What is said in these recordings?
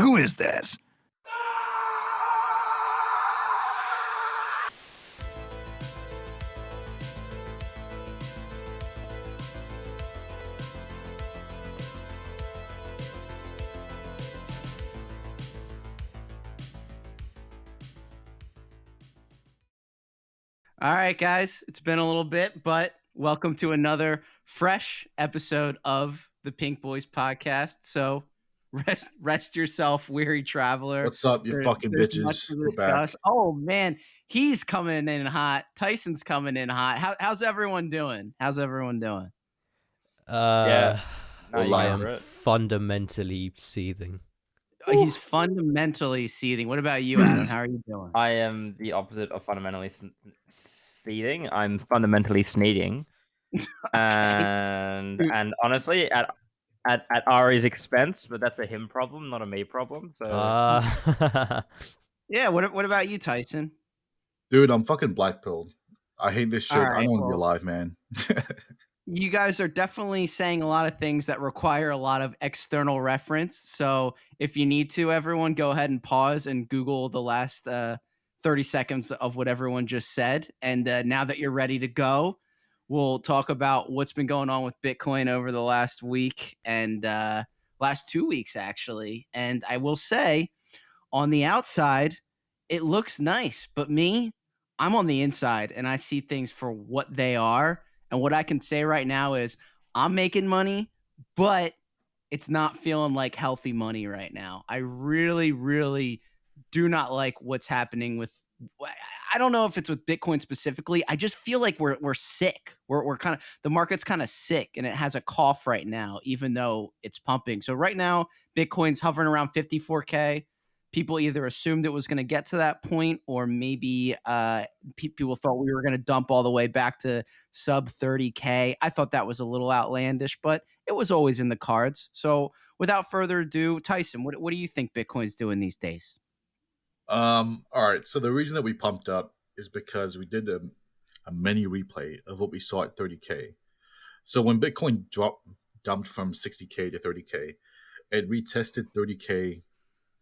Who is this? All right, guys, it's been a little bit, but welcome to another fresh episode of the Pink Boys podcast. So rest yourself, weary traveler. What's up, you fucking There's much bitches? to We're back. discuss. Oh man, he's coming in hot. Tyson's coming in hot. How's everyone doing? How's everyone doing? Yeah. I am fundamentally seething. He's fundamentally seething. What about you, Adam? How are you doing? I am the opposite of fundamentally seething. I'm fundamentally sneezing, and honestly, at Ari's expense, but that's a him problem, not a me problem. So, yeah. What about you, Tyson? Dude, I'm fucking black-pilled. I hate this shit. Right, I don't want to be alive, man. You guys are definitely saying a lot of things that require a lot of external reference. So if you need to, everyone, go ahead and pause and Google the last 30 seconds of what everyone just said. And now that you're ready to go, we'll talk about what's been going on with Bitcoin over the last week and last 2 weeks, actually. And I will say, on the outside, it looks nice. But me, I'm on the inside and I see things for what they are. And what I can say right now is I'm making money, but it's not feeling like healthy money right now. I really, really do not like what's happening with. I don't know if it's with Bitcoin specifically. I just feel like we're sick. We're kind of, the market's kind of sick and it has a cough right now, even though it's pumping. So right now, Bitcoin's hovering around 54K. People either assumed it was going to get to that point, or maybe people thought we were going to dump all the way back to sub 30K. I thought that was a little outlandish, but it was always in the cards. So without further ado, Tyson, what do you think Bitcoin's doing these days? All right. So the reason that we pumped up is because we did a mini replay of what we saw at 30K. So when Bitcoin dumped from 60K to 30K, it retested 30K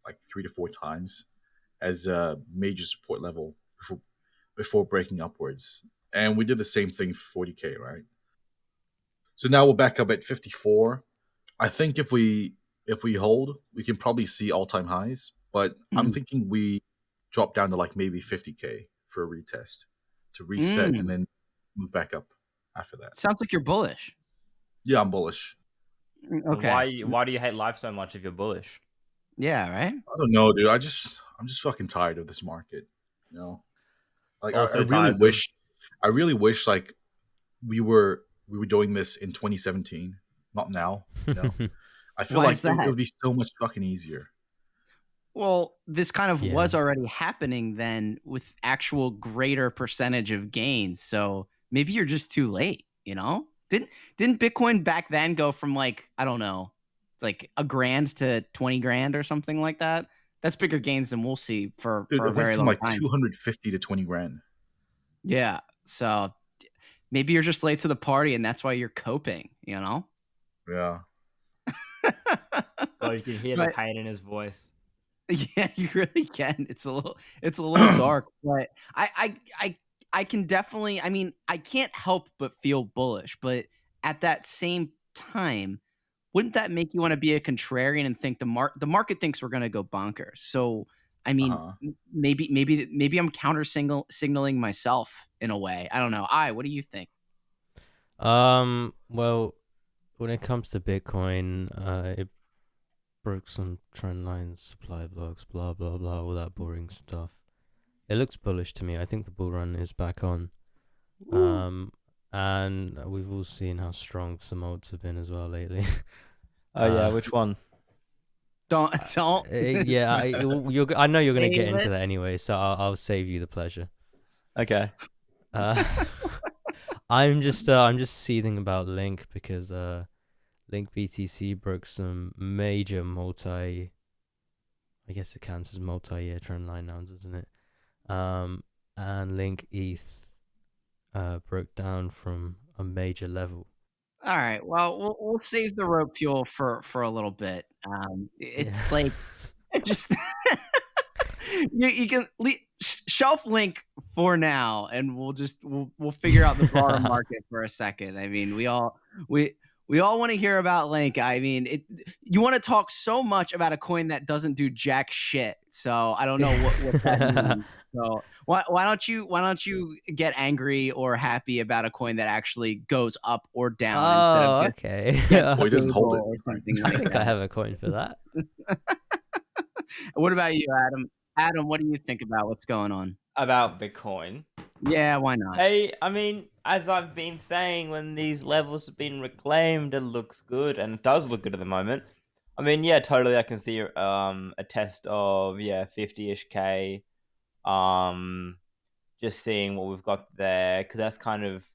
like 3 to 4 times as a major support level before breaking upwards. And we did the same thing for 40K, right? So now we're back up at 54. I think if we hold, we can probably see all-time highs, but I'm thinking we drop down to like maybe 50K for a retest to reset and then move back up after that. Sounds like you're bullish. Yeah, I'm bullish. Okay. Why do you hate life so much if you're bullish? Yeah, right? I don't know, dude. I'm just fucking tired of this market. You know, like I really wish like we were doing this in 2017, not now. You know, I feel like it would be so much fucking easier. Well, this kind of was already happening then with actual greater percentage of gains. So maybe you're just too late. You know, didn't Bitcoin back then go from like, I don't know, it's like $1,000 to 20 grand or something like that? That's bigger gains than we'll see for a very long time. Like 250 to 20 grand. Yeah. So maybe you're just late to the party and that's why you're coping, you know? Yeah. Oh, you can hear the pain in his voice. Yeah, you really can. It's a little dark, but I can definitely, I mean, I can't help but feel bullish, but at that same time, wouldn't that make you want to be a contrarian and think the market thinks we're going to go bonkers? So, I mean, maybe I'm counter signaling myself in a way. I don't know. What do you think? Well, when it comes to Bitcoin, it broke some trend lines, supply blocks, blah blah blah, all that boring stuff. It looks bullish to me. I think the bull run is back on. And we've all seen how strong some odds have been as well lately. Oh yeah, which one? Don't. Yeah, I know you're gonna get into that anyway, so I'll save you the pleasure. Okay. I'm just seething about Link because Link BTC broke some major I guess it counts as multi-year trend line now, doesn't it? And Link ETH broke down from a major level. All right. Well, we'll save the rope fuel for a little bit. It's like Just you can shelf Link for now, and we'll figure out the broader market for a second. I mean, we all want to hear about Link. I mean, you want to talk so much about a coin that doesn't do jack shit. So I don't know what that means. So why don't you get angry or happy about a coin that actually goes up or down instead of Oh, just okay. Well, he doesn't hold it. or something I like think I that? have a coin for that. What about you, Adam? Adam, what do you think about what's going on? About Bitcoin. Yeah, why not? Hey, I mean, as I've been saying, when these levels have been reclaimed, it looks good, and it does look good at the moment. I mean, yeah, totally. I can see a test of 50-ish K. Just seeing what we've got there, because that's kind of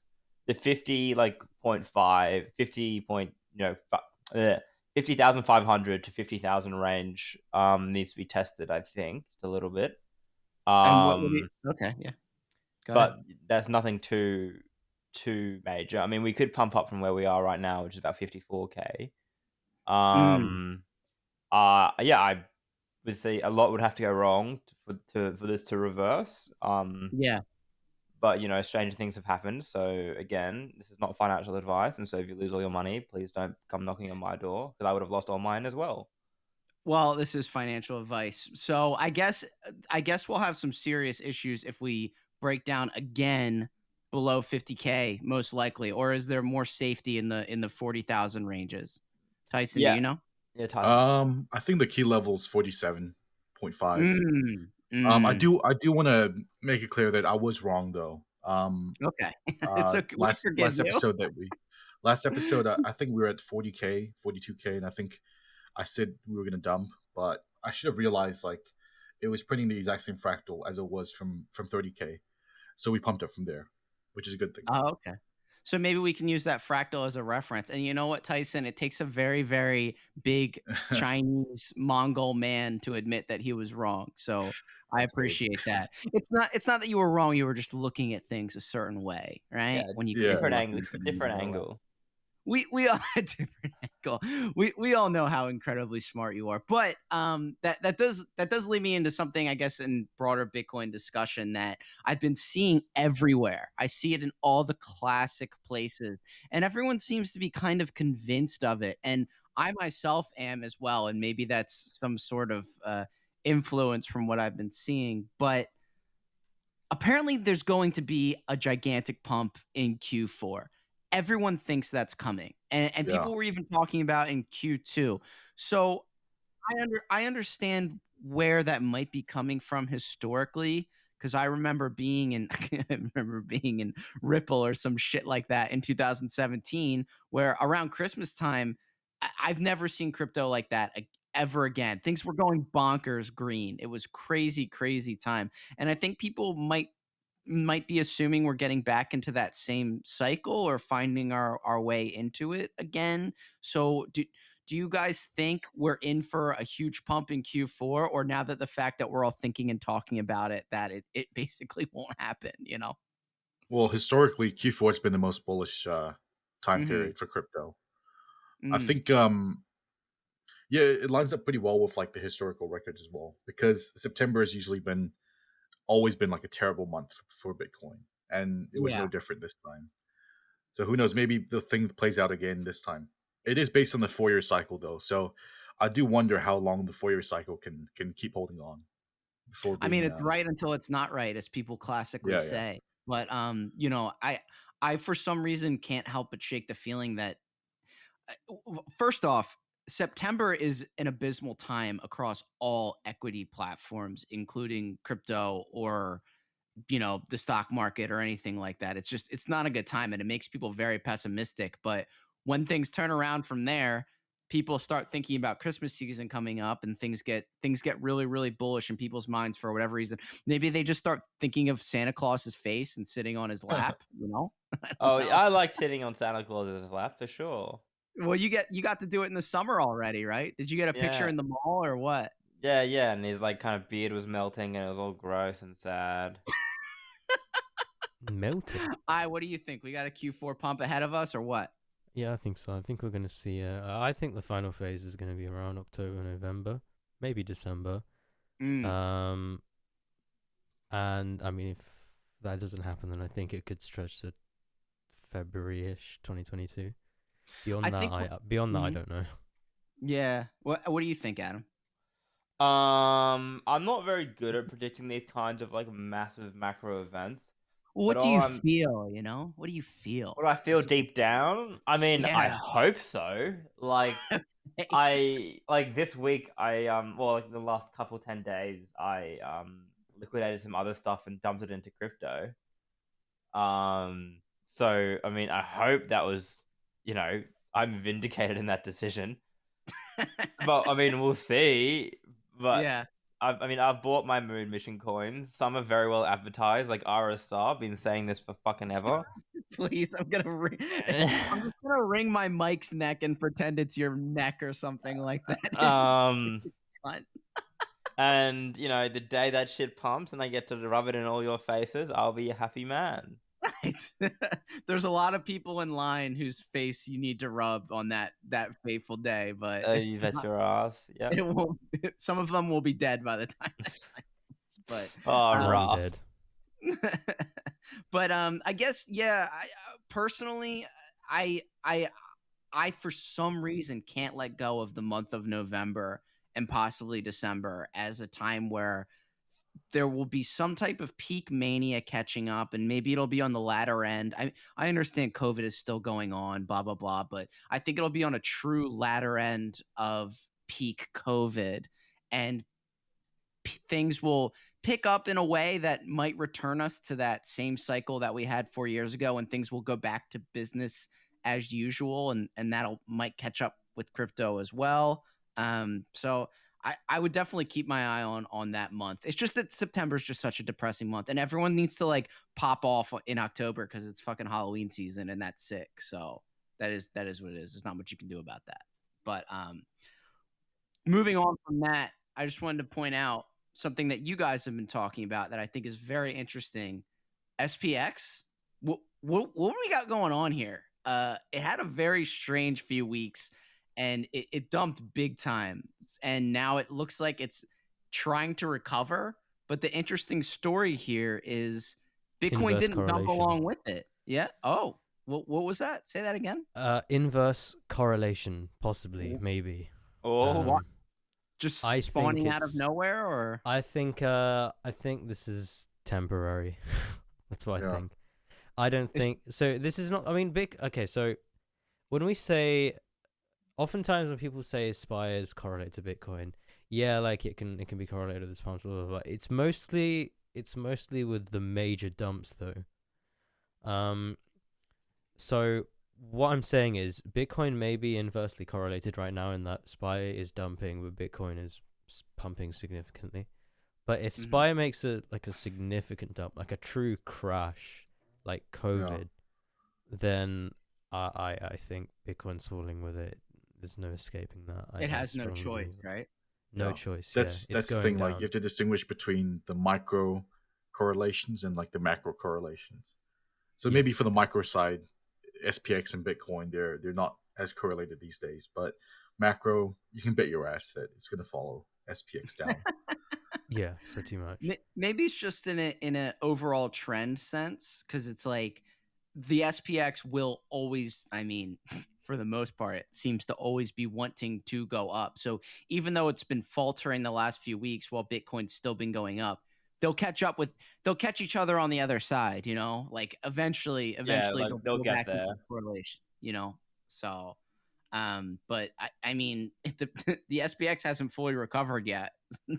the 50,500 to 50,000 range needs to be tested. I think just a little bit. And what would you? Okay, yeah. Go ahead. But that's nothing too major. I mean, we could pump up from where we are right now, which is about 54K. Yeah, I would say a lot would have to go wrong for this to reverse. Yeah. But stranger things have happened. So again, this is not financial advice, and so if you lose all your money, please don't come knocking on my door, because I would have lost all mine as well. Well, this is financial advice. So I guess we'll have some serious issues if we break down again below 50K, most likely. Or is there more safety in the 40,000 ranges? Tyson, do Yeah. you know? Yeah, Tyson. I think the key level is 47.5. I Mm. do want to make it clear that I was wrong though. Okay. It's okay. We forgive last you. episode I think we were at 40K, 42K, and I think I said we were gonna dump, but I should have realized like it was printing the exact same fractal as it was from 30K, so we pumped up from there, which is a good thing. Oh, okay. So maybe we can use that fractal as a reference. And you know what, Tyson? It takes a very, very big Chinese Mongol man to admit that he was wrong. So I That's big. appreciate that. It's not that you were wrong. You were just looking at things a certain way, right? Yeah, When you different like angle. It's a different angle. we all had different angle. We all know how incredibly smart you are, but that does lead me into something, I guess, in broader Bitcoin discussion that I've been seeing everywhere. I see it in all the classic places, and everyone seems to be kind of convinced of it, and I myself am as well. And maybe that's some sort of influence from what I've been seeing, but apparently there's going to be a gigantic pump in Q4. Everyone thinks that's coming. And Yeah. people were even talking about in Q2. So I understand where that might be coming from historically, because I remember being in Ripple or some shit like that in 2017, where around Christmas time, I've never seen crypto like that ever again. Things were going bonkers green. It was crazy, crazy time. And I think people might be assuming we're getting back into that same cycle or finding our way into it again. So do you guys think we're in for a huge pump in Q4, or now that the fact that we're all thinking and talking about it, that it basically won't happen, you know? Well, historically, Q4 has been the most bullish time Mhm. period for crypto. I Mm. think yeah, it lines up pretty well with like the historical records as well, because September has usually always been like a terrible month for Bitcoin, and it was no Yeah. different this time. So who knows? Maybe the thing plays out again this time. It is based on the 4-year cycle though, so I do wonder how long the 4-year cycle can keep holding on before I mean, being. it's right until it's not right, as people classically Yeah. say. But I for some reason can't help but shake the feeling that first off, September is an abysmal time across all equity platforms, including crypto or the stock market or anything like that. It's not a good time, and it makes people very pessimistic. But when things turn around from there, people start thinking about Christmas season coming up, and things get really, really bullish in people's minds for whatever reason. Maybe they just start thinking of Santa Claus's face and sitting on his lap, I don't Oh, know. I like sitting on Santa Claus's lap for sure. Well, you got to do it in the summer already, right? Did you get a picture Yeah. in the mall or what? Yeah, and his like kind of beard was melting, and it was all gross and sad. Melting. What do you think? We got a Q4 pump ahead of us or what? Yeah, I think so. I think we're going to see. I think the final phase is going to be around October, November. maybe December. Mm. And I mean, if that doesn't happen, then I think it could stretch to February-ish, 2022. Beyond I that, think. I Mhm. don't know. Yeah. What do you think, Adam? I'm not very good at predicting these kinds of like massive macro events, Well, but what do you feel? What do you what feel? do I feel deep down? I mean, I Yeah. hope so. Like this week well, like the last couple 10 days I liquidated some other stuff and dumped it into crypto. So I mean, I hope that was, I'm vindicated in that decision. But I mean, we'll see. But Yeah. I've bought my moon mission coins. Some are very well advertised, like RSR. Been saying this for fucking ever. Please, I'm just gonna wring my mic's neck and pretend it's your neck or something like that. It's just fun. And the day that shit pumps and I get to rub it in all your faces, I'll be a happy man. Right. There's a lot of people in line whose face you need to rub on that fateful day, but You it's bet not. your ass. Yeah. It won't. Some of them will be dead by the time that time comes, but Oh, I'm rough. dead. but I guess yeah. I personally, I for some reason can't let go of the month of November and possibly December as a time where there will be some type of peak mania catching up, and maybe it'll be on the latter end. I understand COVID is still going on, blah blah blah, but I think it'll be on a true latter end of peak COVID, and things will pick up in a way that might return us to that same cycle that we had 4 years ago, and things will go back to business as usual, and that'll might catch up with crypto as well. So I would definitely keep my eye on that month. It's just that September is just such a depressing month, and everyone needs to like pop off in October because it's fucking Halloween season, and that's sick. So that is what it is. There's not much you can do about that. But moving on from that, I just wanted to point out something that you guys have been talking about that I think is very interesting. SPX. What we got going on here? It had a very strange few weeks, and it dumped big time, and now it looks like it's trying to recover. But the interesting story here is Bitcoin Inverse didn't dump correlation. along with it. Yeah. Oh, what was that? Say that again. Inverse correlation, possibly, maybe. Oh, What? Just I spawning think out of it's- nowhere, or I think this is temporary. That's what I Yeah. think. I don't It's- think so. This is not. I mean, big. Okay, so when we say, oftentimes when people say SPY is correlated to Bitcoin, yeah, like it can be correlated with this pumps, blah, blah, blah. It's mostly with the major dumps though. So what I'm saying is Bitcoin may be inversely correlated right now in that SPY is dumping, but Bitcoin is pumping significantly. But if SPY makes a significant dump, like a true crash, like COVID, then I think Bitcoin's falling with it. There's no escaping that. it I has no strongly choice, believe it. right? No Yeah. choice. That's It's the going thing. down. Like you have to distinguish between the micro correlations and like the macro correlations. So maybe for the micro side, SPX and Bitcoin, they're not as correlated these days. But macro, you can bet your ass that it's going to follow SPX down. Yeah, pretty much. Maybe it's just in a overall trend sense, because it's like the SPX will always, I mean, for the most part, it seems to always be wanting to go up. So even though it's been faltering the last few weeks while Bitcoin's still been going up, they'll catch each other on the other side, like eventually yeah, like they'll they'll go get back into there. correlation, so but I mean, the SPX hasn't fully recovered yet.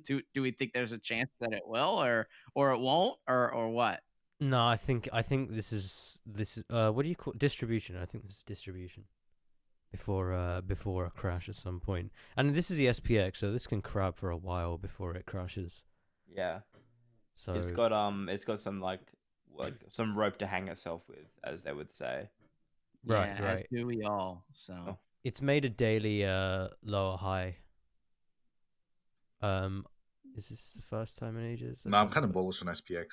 Do we think there's a chance that it will, or it won't, or what? No, I think this is what do you call distribution? I think this is distribution before a crash at some point. And this is the SPX, so this can crab for a while before it crashes. Yeah. So it's got some like some rope to hang itself with, as they would say. Right, Yeah, as do we all. So it's made a daily lower high. Is this the first time in ages? No, I'm kind of bullish on SPX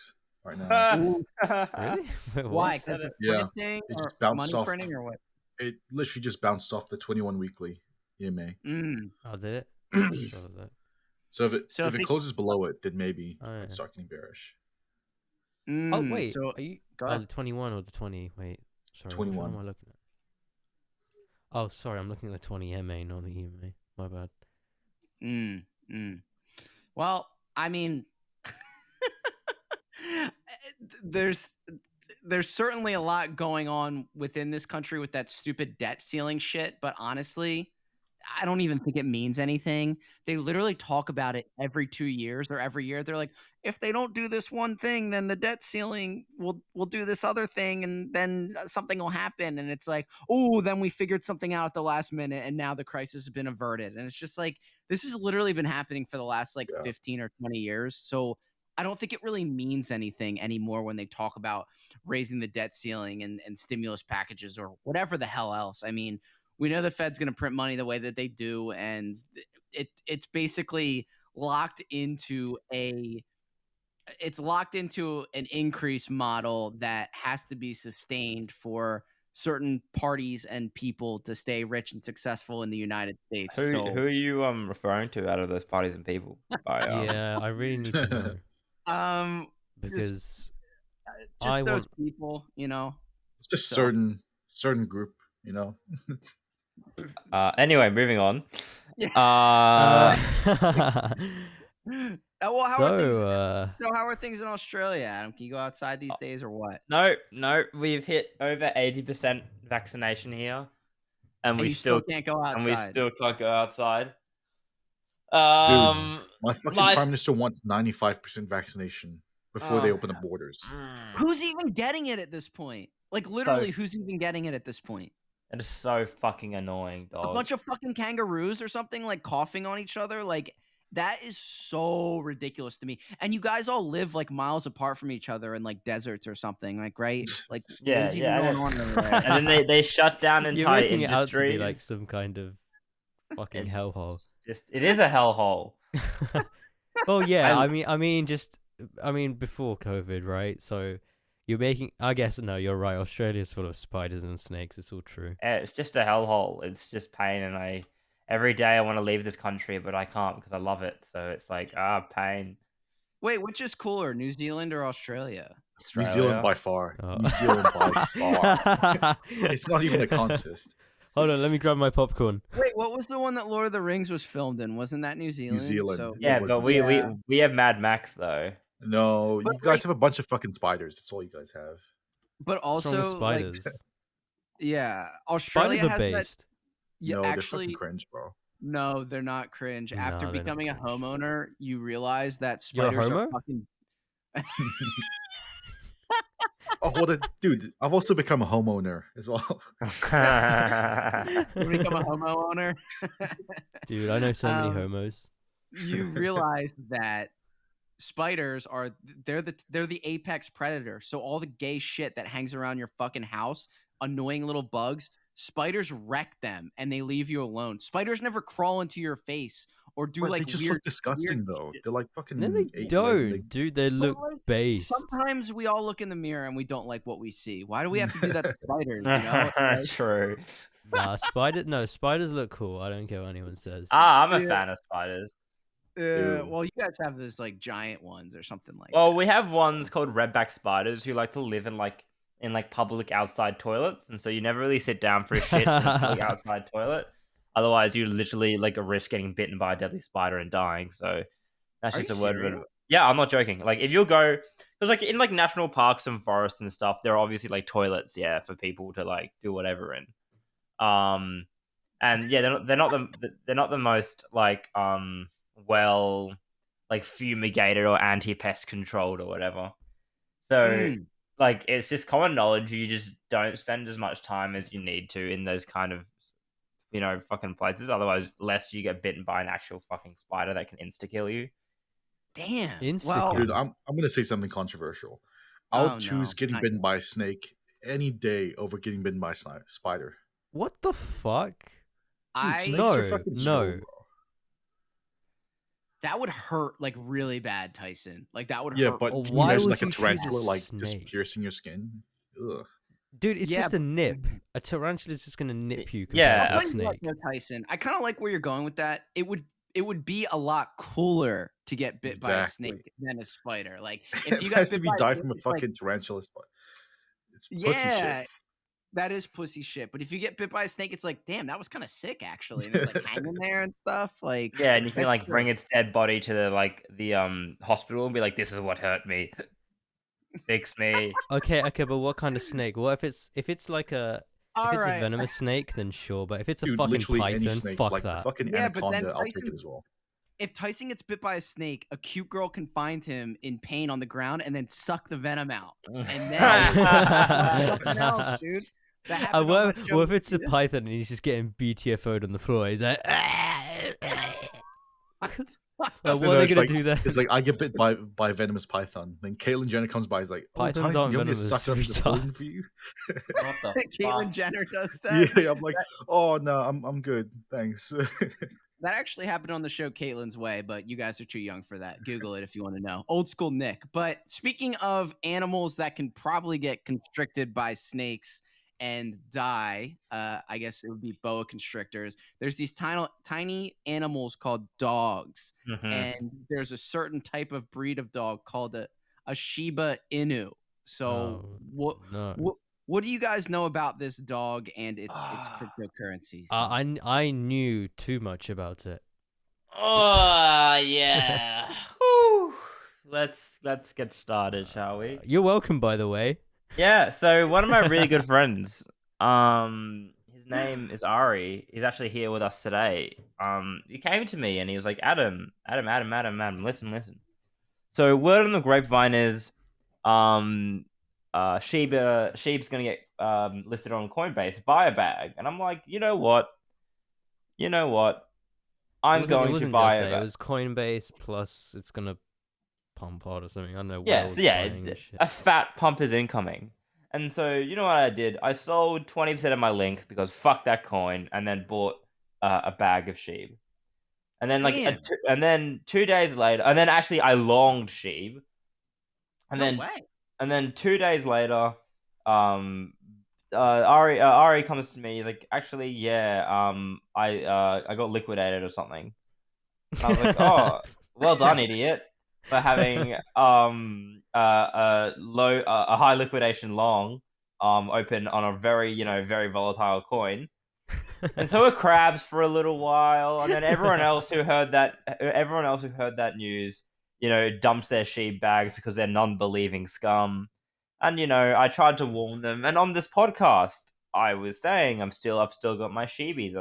right now. Ooh, Really? Wait, why? what? Because of Yeah, printing it or just bounced money off. printing, or what? It literally just bounced off the 21 weekly EMA. Mm. Oh, did it? I saw that. So if it So if it think, closes below it, then maybe Oh, yeah. it's start getting bearish. Oh wait, so are you go the ahead. 21 or the 20? Wait, sorry, which one 21. am I looking at? Oh, sorry, I'm looking at the 20 MA, not the EMA. My bad. Well, I mean, there's certainly a lot going on within this country with that stupid debt ceiling shit, but honestly, I don't even think it means anything. They literally talk about it every 2 years or every year. They're like, if they don't do this one thing, then the debt ceiling will do this other thing, and then something will happen. And it's like, oh, then we figured something out at the last minute, and now the crisis has been averted. And it's just like this has literally been happening for the last like Yeah. 15 or 20 years. So I don't think it really means anything anymore when they talk about raising the debt ceiling and stimulus packages or whatever the hell else. I mean, we know the Fed's going to print money the way that they do, and it's basically locked into an increase model that has to be sustained for certain parties and people to stay rich and successful in the United States. Who So are you referring to out of those parties and people? Yeah, I really need to know just because I those want. people, It's just So- certain group, you know. Anyway, moving on. Well, how are things? So, So how are things in Australia, Adam? Can you go outside these days or what? No, we've hit over 80% vaccination here, and we you still can't go outside. and we still can't go outside. My fucking like- prime minister wants 95% vaccination before they Oh. open the borders. Who's even getting it at this point? Like literally, who's even getting it at this point? It is so fucking annoying, dog. A bunch of fucking kangaroos or something, like coughing on each other. Like that is so ridiculous to me. And you guys all live like miles apart from each other in like deserts or something, like right? Like Yeah, what is even yeah, going and on over there? and then they shut down you're entire making it out to be industries. like some kind of fucking It's hellhole. It is a hellhole. Well, yeah, I- I mean, before COVID, right? So you're making. I guess no, you're right. Australia's full of spiders and snakes. It's all true. It's just a hellhole. It's just pain, and every day I want to leave this country, but I can't because I love it. So it's like pain. Wait, which is cooler, New Zealand or Australia? New Zealand by far. Oh. New Zealand by far. It's not even a contest. Hold on, let me grab my popcorn. Wait, what was the one that Lord of the Rings was filmed in? Wasn't that New Zealand? Zealand. So, Yeah, was but the- we have Mad Max though. No, But, you guys like- have a bunch of fucking spiders. That's all you guys have. but What's wrong with also, spiders? like, yeah, Australia Spiders are has that. based. Yeah, No, actually, they're fucking cringe, bro. no, they're not cringe. No, After they're not becoming a cringe. homeowner, you realize that You're a spiders are homo? fucking. Oh, dude! I've also become a homeowner as well. You become a homeowner. Dude, I know so many Um, homos. You realize that spiders are they're the apex predator. So all the gay shit that hangs around your fucking house, annoying little bugs, spiders wreck them and they leave you alone. Spiders never crawl into your face or do But like they just weird look disgusting, weird though. shit. They're like fucking. No, they 8 don't, legged. dude. They look like, based. Sometimes we all look in the mirror and we don't like what we see. Why do we have to do that to spiders? You know? Like, True. Nah, spiders look cool. I don't care what anyone says. I'm a Yeah. fan of spiders. Ew. well, you guys have those like giant ones or something like Well, that. we have ones called redback spiders who like to live in public outside toilets, and so you never really sit down for a shit in a public outside toilet. Otherwise, you literally risk getting bitten by a deadly spider and dying. So that's Are just a you word of serious? advice. Yeah, I'm not joking. Like if you'll go, because in national parks and forests and stuff, there are obviously toilets, yeah, for people to do whatever in. And yeah, they're not the most fumigated or anti-pest controlled or whatever. So it's just common knowledge. You just don't spend as much time as you need to in those kind of fucking places. Otherwise, lest you get bitten by an actual fucking spider that can insta kill you. Damn. Insta-kill. Dude, I'm gonna say something controversial. I'll Oh, choose no, getting not bitten yet. by a snake any day over getting bitten by a spider. What the fuck? I Snakes No, are fucking chill, no. bro. that would hurt like really bad, Tyson. Like that would Yeah, hurt. but Well, can you why imagine would a you choose a tarantula just snake? piercing your skin? Ugh. Dude, it's Yeah, just a nip. A tarantula's just gonna nip you compared Yeah. to I'll a tell you what, snake. though, Tyson. I kind of like where you're going with that. It would it would be a lot cooler to get bit by a Exactly. snake than a spider. Like If if you it got has to bit be by a died snake, from a it's like, fucking tarantula spot. It's pussy shit. yeah, that is pussy shit. But if you get bit by a snake, it's like, damn, that was kind of sick actually, and it's like hanging there and stuff. Like Yeah, and you can that's like bring good. its dead body to the hospital and be like, "This is what hurt me. Fix me." Okay, but what kind of snake? What if it's like a All if it's a right. venomous snake, then sure. But if it's a Dude, fucking literally any python, snake, fuck like the that. fucking Yeah, but then anaconda, I'll take it Tyson, as well. if Tyson gets bit by a snake, a cute girl can find him in pain on the ground and then suck the venom out. And then something else, dude. That happened on that show. What if it's a python and he's just getting BTFO'd on the floor? He's like, what No, are they it's gonna like, do then? It's like I get bit by a venomous python. Then Caitlyn Jenner comes by. He's like, "Oh, Pythons Tyson, aren't you want me to venomous, suck up the retard. poison for you?" What the Caitlyn fuck? Jenner does that. Yeah, I'm like, "Oh no, I'm good, thanks." That actually happened on the show Caitlin's Way, but you guys are too young for that. Google it if you want to know. Old school Nick. But speaking of animals that can probably get constricted by snakes and die, I guess it would be boa constrictors. There's these tiny animals called dogs, Mhm. and there's a certain type of breed of dog called a Shiba Inu. So Oh, no. what do you guys know about this dog and its cryptocurrencies? I knew too much about it. Oh yeah. Whew. Let's get started, shall we? You're welcome, by the way. Yeah. So one of my really good friends, his name is Ari. He's actually here with us today. He came to me and he was like, Adam, listen. So word on the grapevine is, Sheep's gonna get listed on Coinbase. Buy a bag, and I'm like, you know what? I'm It going to wasn't buy just a that. It bag. was Coinbase plus it's gonna pump hard or something. I don't know. Yeah, World so yeah, buying and shit. a fat pump is incoming. And so you know what I did? I sold 20% of my link because fuck that coin, and then bought a bag of sheep. And then Damn. and then 2 days later, and then actually I longed sheep. And No then way. and then 2 days later, Ari comes to me. He's like, actually, yeah, I got liquidated or something. And I was like, oh, well done, idiot, for having a high liquidation long open on a very very volatile coin. And so were crabs for a little while, and then everyone else who heard that news, dumped their sheep bags because they're non-believing scum. And I tried to warn them. And on this podcast, I was saying I've still got my sheebies.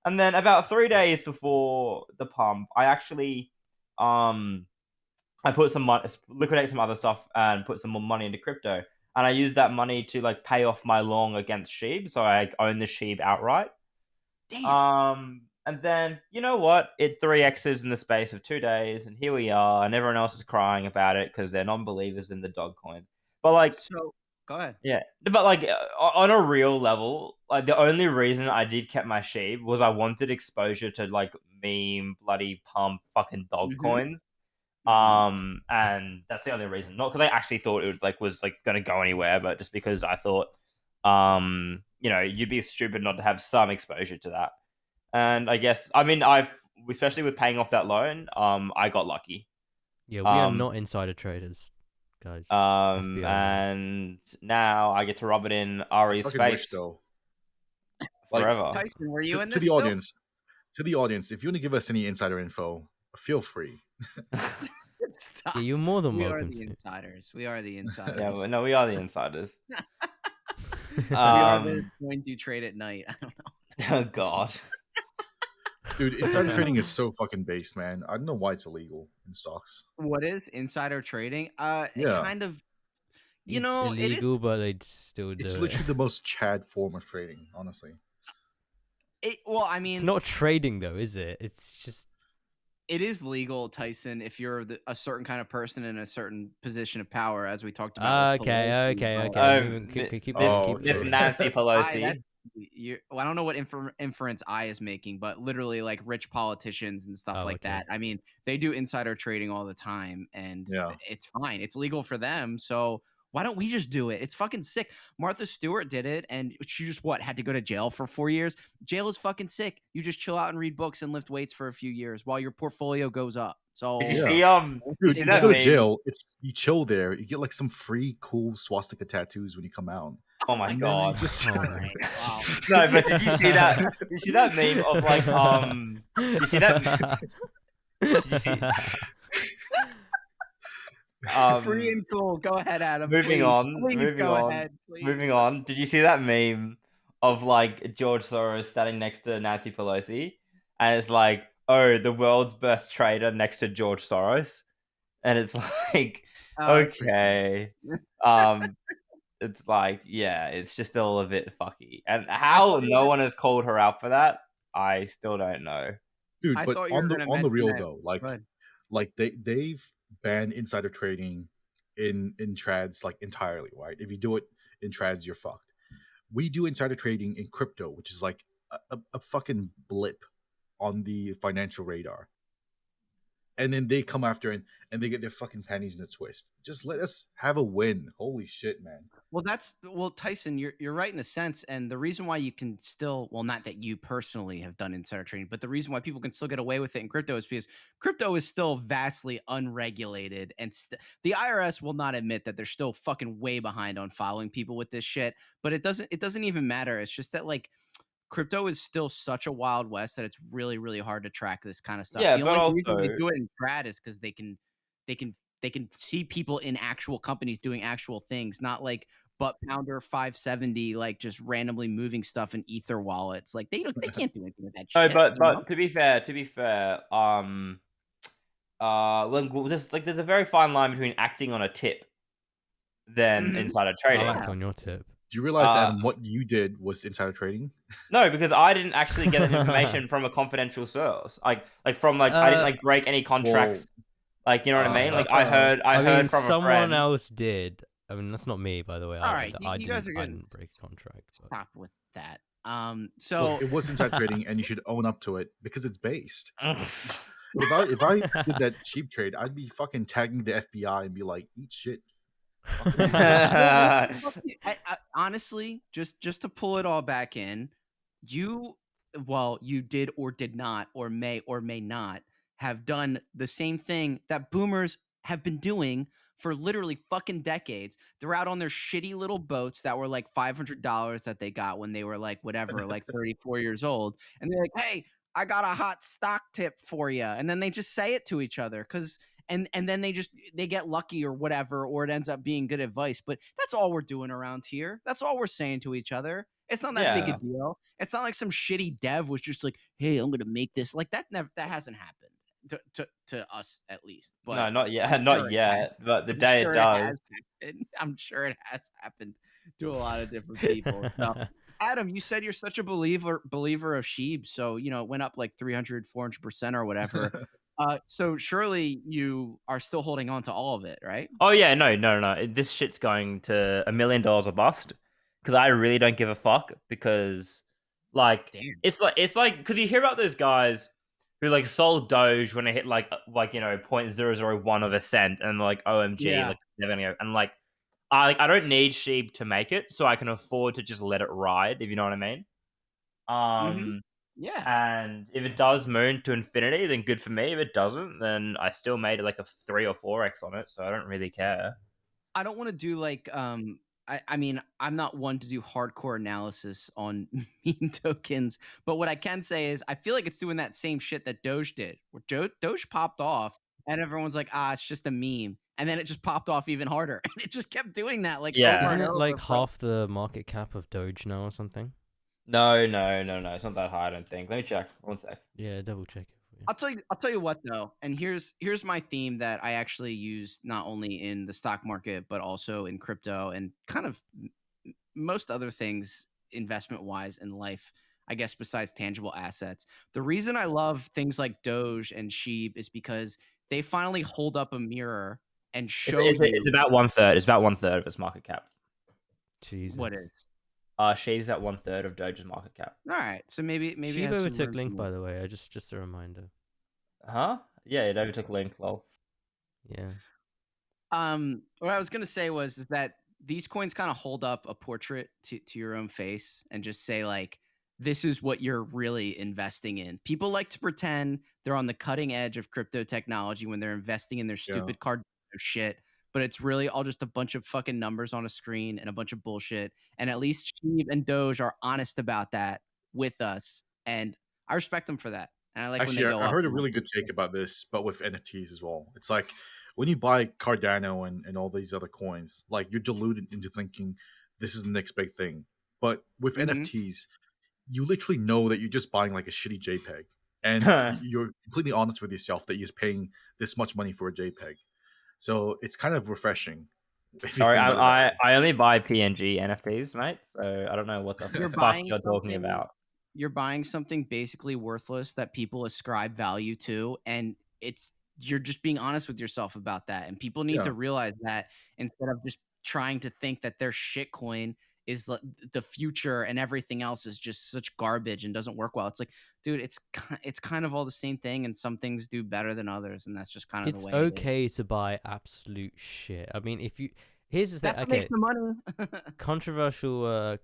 And then about 3 days before the pump, I actually I put some money, liquidate some other stuff, and put some more money into crypto. And I used that money to like pay off my long against sheep, so I own the sheep outright. Damn. And then you know what? It 3x's in the space of 2 days, and here we are, and everyone else is crying about it because they're non-believers in the dog coins. But like, So go ahead. yeah, but like on a real level, like the only reason I did keep my sheep was I wanted exposure to like meme bloody pump fucking dog Mhm. coins. Mhm. And that's the only reason, not because I actually thought it was going to go anywhere, but just because I thought, you'd be stupid not to have some exposure to that. And I guess, I mean, especially with paying off that loan, I got lucky. Yeah, we are not insider traders, guys. FBI note. And now I get to rub it in Ari's Fucking wish face though. Like, forever. Tyson, were you in to this the still? audience, if you want to give us any insider info, feel free. Stop. Yeah, you're more than We are welcome the to. insiders. We are the insiders. Yeah, but no, we are the insiders. We are the coins you trade at night. I don't know. Oh God. Dude, insider trading is so fucking based, man. I don't know why it's illegal in stocks. What is insider trading? It Yeah. kind of, It's it is. illegal, but they'd still do It's it. literally the most Chad form of trading, honestly. Well, I mean, It's not trading though, is it? It's just it is legal, Tyson, if you're a certain kind of person in a certain position of power, as we talked about. with okay. Pelosi. Keep This okay. Nancy Pelosi. Well, I don't know what inference I is making, but literally like rich politicians and stuff like okay. that. I mean, they do insider trading all the time, and Yeah. it's fine. It's legal for them. So Why don't we just do it? It's fucking sick. Martha Stewart did it, and she just had to go to jail for 4 years. Jail is fucking sick. You just chill out and read books and lift weights for a few years while your portfolio goes up. So Did you Yeah. see Dude, see you that go to meme? jail. It's you chill there. You get like some free cool swastika tattoos when you come out. Oh my And then god. you just Oh all my right, wow. No, but did you see that? Did you see that meme of like did you see that? Did you see? Free and cool. Go ahead, Adam. Moving please. on, Please moving go on, ahead. Please. moving on. Did you see that meme of like George Soros standing next to Nancy Pelosi, and it's like, oh, the world's best trader next to George Soros, and it's like, okay, it's like, yeah, it's just all a bit fucky, and how thought you no were- one has called her out for that, I still don't know. dude. I But thought you were on the gonna on the mention real that. though, Go ahead. like they've banned insider trading in trads like entirely, right? If you do it in trads, you're fucked. We do insider trading in crypto, which is like a fucking blip on the financial radar. And then they come after and they get their fucking panties in a twist. Just let us have a win. Holy shit, man. Well, Tyson, you're right in a sense, and the reason why you can still, well, not that you personally have done insider trading, but the reason why people can still get away with it in crypto is because crypto is still vastly unregulated, and the IRS will not admit that they're still fucking way behind on following people with this shit. But it doesn't even matter. It's just that like crypto is still such a wild west that it's really, really hard to track this kind of stuff. Yeah, The but only reason they also, do it in trad is because they can see people in actual companies doing actual things, not like butt pounder 570 like just randomly moving stuff in ether wallets. Like they can't do anything with that no, shit. but to be fair, there's a very fine line between acting on a tip than Mhm. insider I'll trading. act on your tip. Do you realize, Uh, Adam, what you did was insider trading? No, because I didn't actually get that information from a confidential source. Like from like I didn't like break any contracts. Like you know what I mean? Like I heard I mean, from a someone friend. else did. I mean, that's not me, by the way. All right, I you guys didn't. are I good. didn't break a contract. But... Stop with that. So Look, it was insider trading, and you should own up to it because it's based. If I did that cheap trade, I'd be fucking tagging the FBI and be like, "Eat shit." honestly, just to pull it all back in, you did or did not, or may not have done the same thing that boomers have been doing for literally fucking decades. They're out on their shitty little boats that were like $500 that they got when they were like whatever, like 34 years old, and they're like, "Hey, I got a hot stock tip for you," and then they just say it to each other because and then they get lucky or whatever, or it ends up being good advice. But that's all we're doing around here. That's all we're saying to each other. It's not that big a Yeah. deal. It's not like some shitty dev was just like, "Hey, I'm gonna make this." Like that hasn't happened to us at least. But No, not yet, I'm not sure it has. yet. But the I'm day sure it does, I'm sure it has happened to a lot of different people. So, Adam, you said you're such a believer of Sheeb, so it went up like 300, 400% or whatever. So surely you are still holding on to all of it, right? Oh yeah, no. This shit's going to $1 million or bust because I really don't give a fuck because like Damn. it's like because you hear about those guys who like sold Doge when it hit like 0.001 of a cent and like OMG Yeah. like never gonna go and like I don't need Sheeb to make it so I can afford to just let it ride if you know what I mean. Yeah. And if it does moon to infinity, then good for me. If it doesn't, then I still made like a 3 or 4x on it, so I don't really care. I don't want to do like I mean, I'm not one to do hardcore analysis on meme tokens, but what I can say is I feel like it's doing that same shit that Doge did, where Doge popped off and everyone's like, it's just a meme. And then it just popped off even harder. And it just kept doing that like Yeah. over Isn't and it over like for- half the market cap of Doge now or something? No. It's not that high, I don't think. Let me check. One sec. Yeah, double check it. For you. I'll tell you what though, and here's my theme that I actually use not only in the stock market but also in crypto and kind of most other things investment wise in life, I guess, besides tangible assets. The reason I love things like Doge and Sheeb is because they finally hold up a mirror and show It's about 1/3. It's about 1/3 of its market cap. Jesus. what is. She's at 1/3 of Doge's market cap. All right, so maybe it Sheep has some overtook room Link, to by move. the way. Just a reminder. Huh? Yeah, it overtook Link. Lol. Yeah. What I was gonna say was is that these coins kind of hold up a portrait to your own face and just say like, this is what you're really investing in. People like to pretend they're on the cutting edge of crypto technology when they're investing in their stupid Cardano shit, but it's really all just a bunch of fucking numbers on a screen and a bunch of bullshit. And at least Sheeb and Doge are honest about that with us, and I respect them for that. And I like when they Actually, go I up. heard a really good take about this, but with NFTs as well. It's like when you buy Cardano and all these other coins, like you're deluded into thinking this is the next big thing. But with NFTs, you literally know that you're just buying like a shitty JPEG, and you're completely honest with yourself that you're paying this much money for a JPEG. So it's kind of refreshing. Sorry, I only buy PNG NFTs, mate. So I don't know what the fuck you're talking about. You're buying something basically worthless that people ascribe value to, and you're just being honest with yourself about that. And people need to realize that instead of just trying to think that their shitcoin is the future and everything else is just such garbage and doesn't work well. It's like, dude, it's kind of all the same thing, and some things do better than others, and that's just kind of the way. It's okay to buy absolute shit. I mean, if you here's the thing. That makes the money. Controversial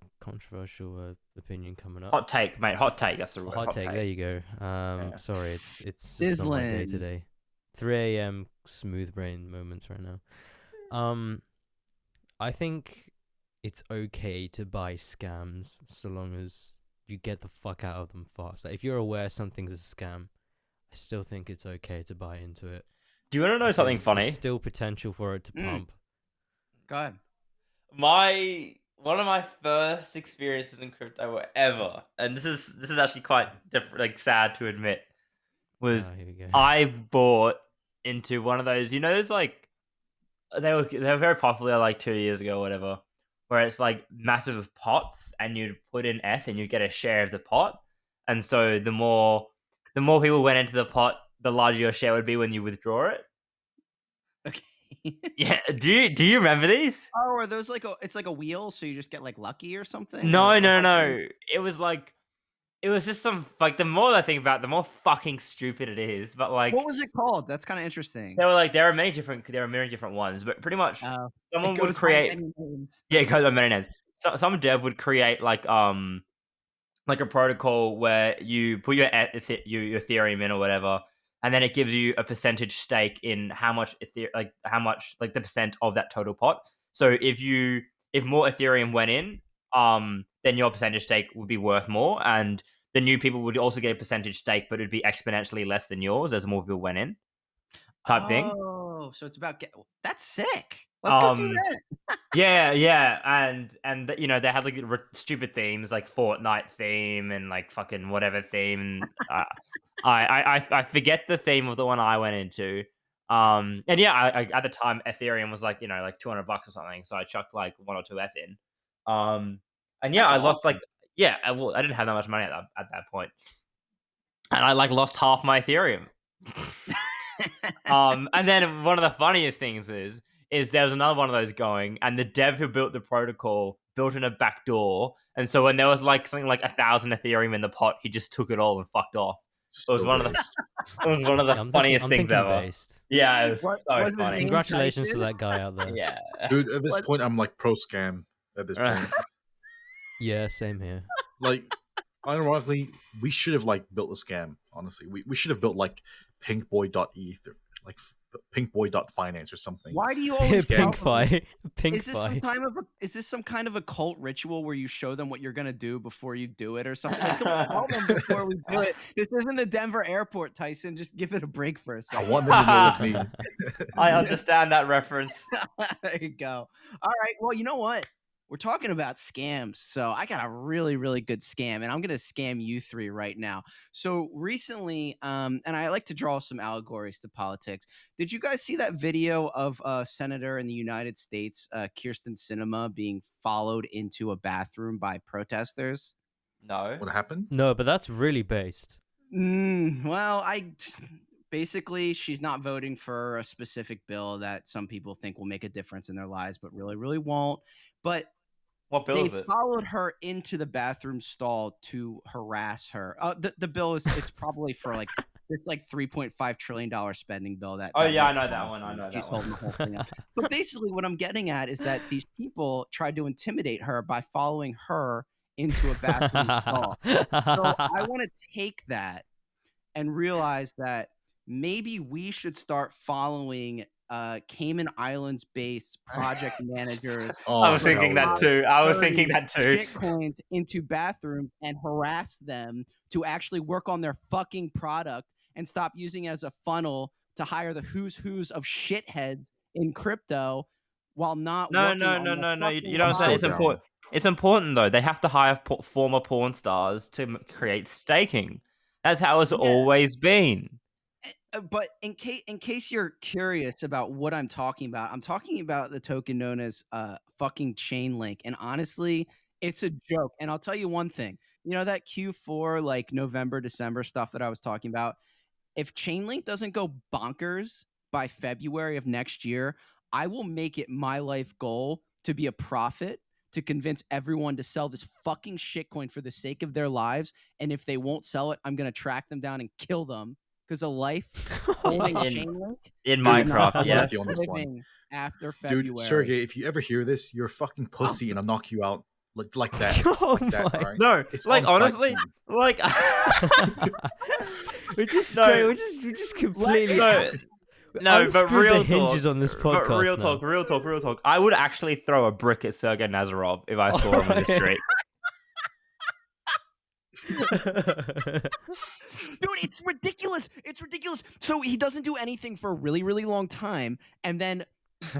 opinion coming up. Hot take, mate. Hot take. That's the word. Hot take. There you go. Sorry, it's just not my day today. 3 a.m. smooth brain moments right now. I think it's okay to buy scams so long as you get the fuck out of them fast. Like, if you're aware something's a scam, I still think it's okay to buy into it. Do you want to know something funny? There's still potential for it to pump. Go ahead. One of my first experiences in crypto ever, and this is actually quite different, like sad to admit, was here we go. I bought into one of those, you know, those like they were very popular like 2 years ago or whatever, where it's like massive pots and you'd put in ETH and you'd get a share of the pot, and so the more people went into the pot, the larger your share would be when you withdraw it. Okay. Yeah. Do you remember these? Oh, are those like it's like a wheel, so you just get like lucky or something? No. It was just some, like, the more I think about it, the more fucking stupid it is. But like, what was it called? That's kind of interesting. there are many different ones, but pretty much someone would create. Yeah, it goes by many names. Some dev would create like a protocol where you put your Ethereum in or whatever, and then it gives you a percentage stake in how much the percent of that total pot. So if more Ethereum went in, then your percentage stake would be worth more, and the new people would also get a percentage stake, but it'd be exponentially less than yours as more people went in. Type thing. Oh, so it's about that's sick. Let's go do that. Yeah, and you know, they had like stupid themes like Fortnite theme and like fucking whatever theme. I forget the theme of the one I went into. And yeah, I at the time Ethereum was like, you know, like $200 or something, so I chucked like 1 or 2 ETH in. And yeah, I lost like I didn't have that much money at that point, and I like lost half my Ethereum. And then one of the funniest things is there was another one of those going, and the dev who built the protocol built in a back door, and so when there was like something like 1,000 Ethereum in the pot, he just took it all and fucked off. It was one of the funniest things ever. Based. Yeah, it was so funny. Congratulations to that guy out there. Yeah, dude. At this point, I'm like pro scam. At this point, yeah, same here. Like, ironically, we should have like built a scam. Honestly, we should have built like pinkboy.eth or like pinkboy.finance or something. Why do you always Pinkfi? Is this some kind of a cult ritual where you show them what you're gonna do before you do it or something? Like, don't tell them before we do it. This isn't the Denver airport, Tyson. Just give it a break for a second. I want them to know it's me. I understand that reference. There you go. All right. Well, you know what? We're talking about scams. So I got a really, really good scam, and I'm going to scam you three right now. So recently, and I like to draw some allegories to politics. Did you guys see that video of a senator in the United States, Kirsten Sinema, being followed into a bathroom by protesters? No. What happened? No, but that's really based. Well, basically, she's not voting for a specific bill that some people think will make a difference in their lives, but really, really won't. But what bill is it? They followed her into the bathroom stall to harass her. The bill it's probably for like this like $3.5 trillion spending bill that. Oh that yeah, I Rick know that passed, one. I know she's that one. holding the whole thing up. But basically, what I'm getting at is that these people tried to intimidate her by following her into a bathroom stall. So I want to take that and realize that maybe we should start following Cayman Islands based project managers Oh, I was hell thinking that yeah. too. I was thinking that too. shitcoins into bathrooms and harass them to actually work on their fucking product and stop using it as a funnel to hire the who's of shitheads in crypto while not No, working no, on no, the no, no. You fucking don't so understand. It's down. important. It's important though. They have to hire former porn stars to create staking. That's how it's always been. But in case you're curious about what I'm talking about, I'm talking about the token known as fucking Chainlink. And honestly, it's a joke. And I'll tell you one thing. You know that Q4 like November, December stuff that I was talking about? If Chainlink doesn't go bonkers by February of next year, I will make it my life goal to be a prophet to convince everyone to sell this fucking shitcoin for the sake of their lives. And if they won't sell it, I'm going to track them down and kill them because a life holding In- Chainlink In is not Minecraft, I'm yes. with you on this one. living after February. Dude, Sergey, if you ever hear this, you're a fucking pussy and I'll knock you out like that. Oh Like that, my- all right? No, It's like on site, honestly, man. like We're just No. straight. We're just completely. no, no, but unscrewed real the hinges talk. on this But podcast. real now. talk, real talk. I would actually throw a brick at Sergey Nazarov if I saw him on the street. Dude, it's ridiculous. It's ridiculous. So he doesn't do anything for a really, really long time, and then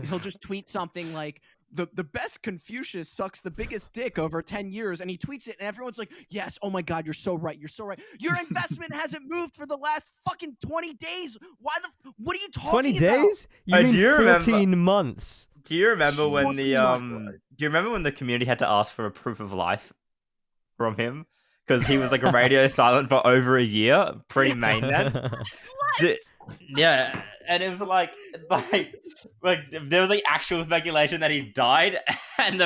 he'll just tweet something like the best Confucius sucks the biggest dick over 10 years, and he tweets it, and everyone's like, yes, oh my god, you're so right. You're so right. Your investment hasn't moved for the last fucking 20 days. What are you talking 20 about? days? You Hey, mean do you remember- 14 months? Do you remember when the Jesus Do you remember when the community had to ask for a proof of life from him because he was like a radio silent for over a year, pretty main then? Yeah, and it was like there was like actual speculation that he died, and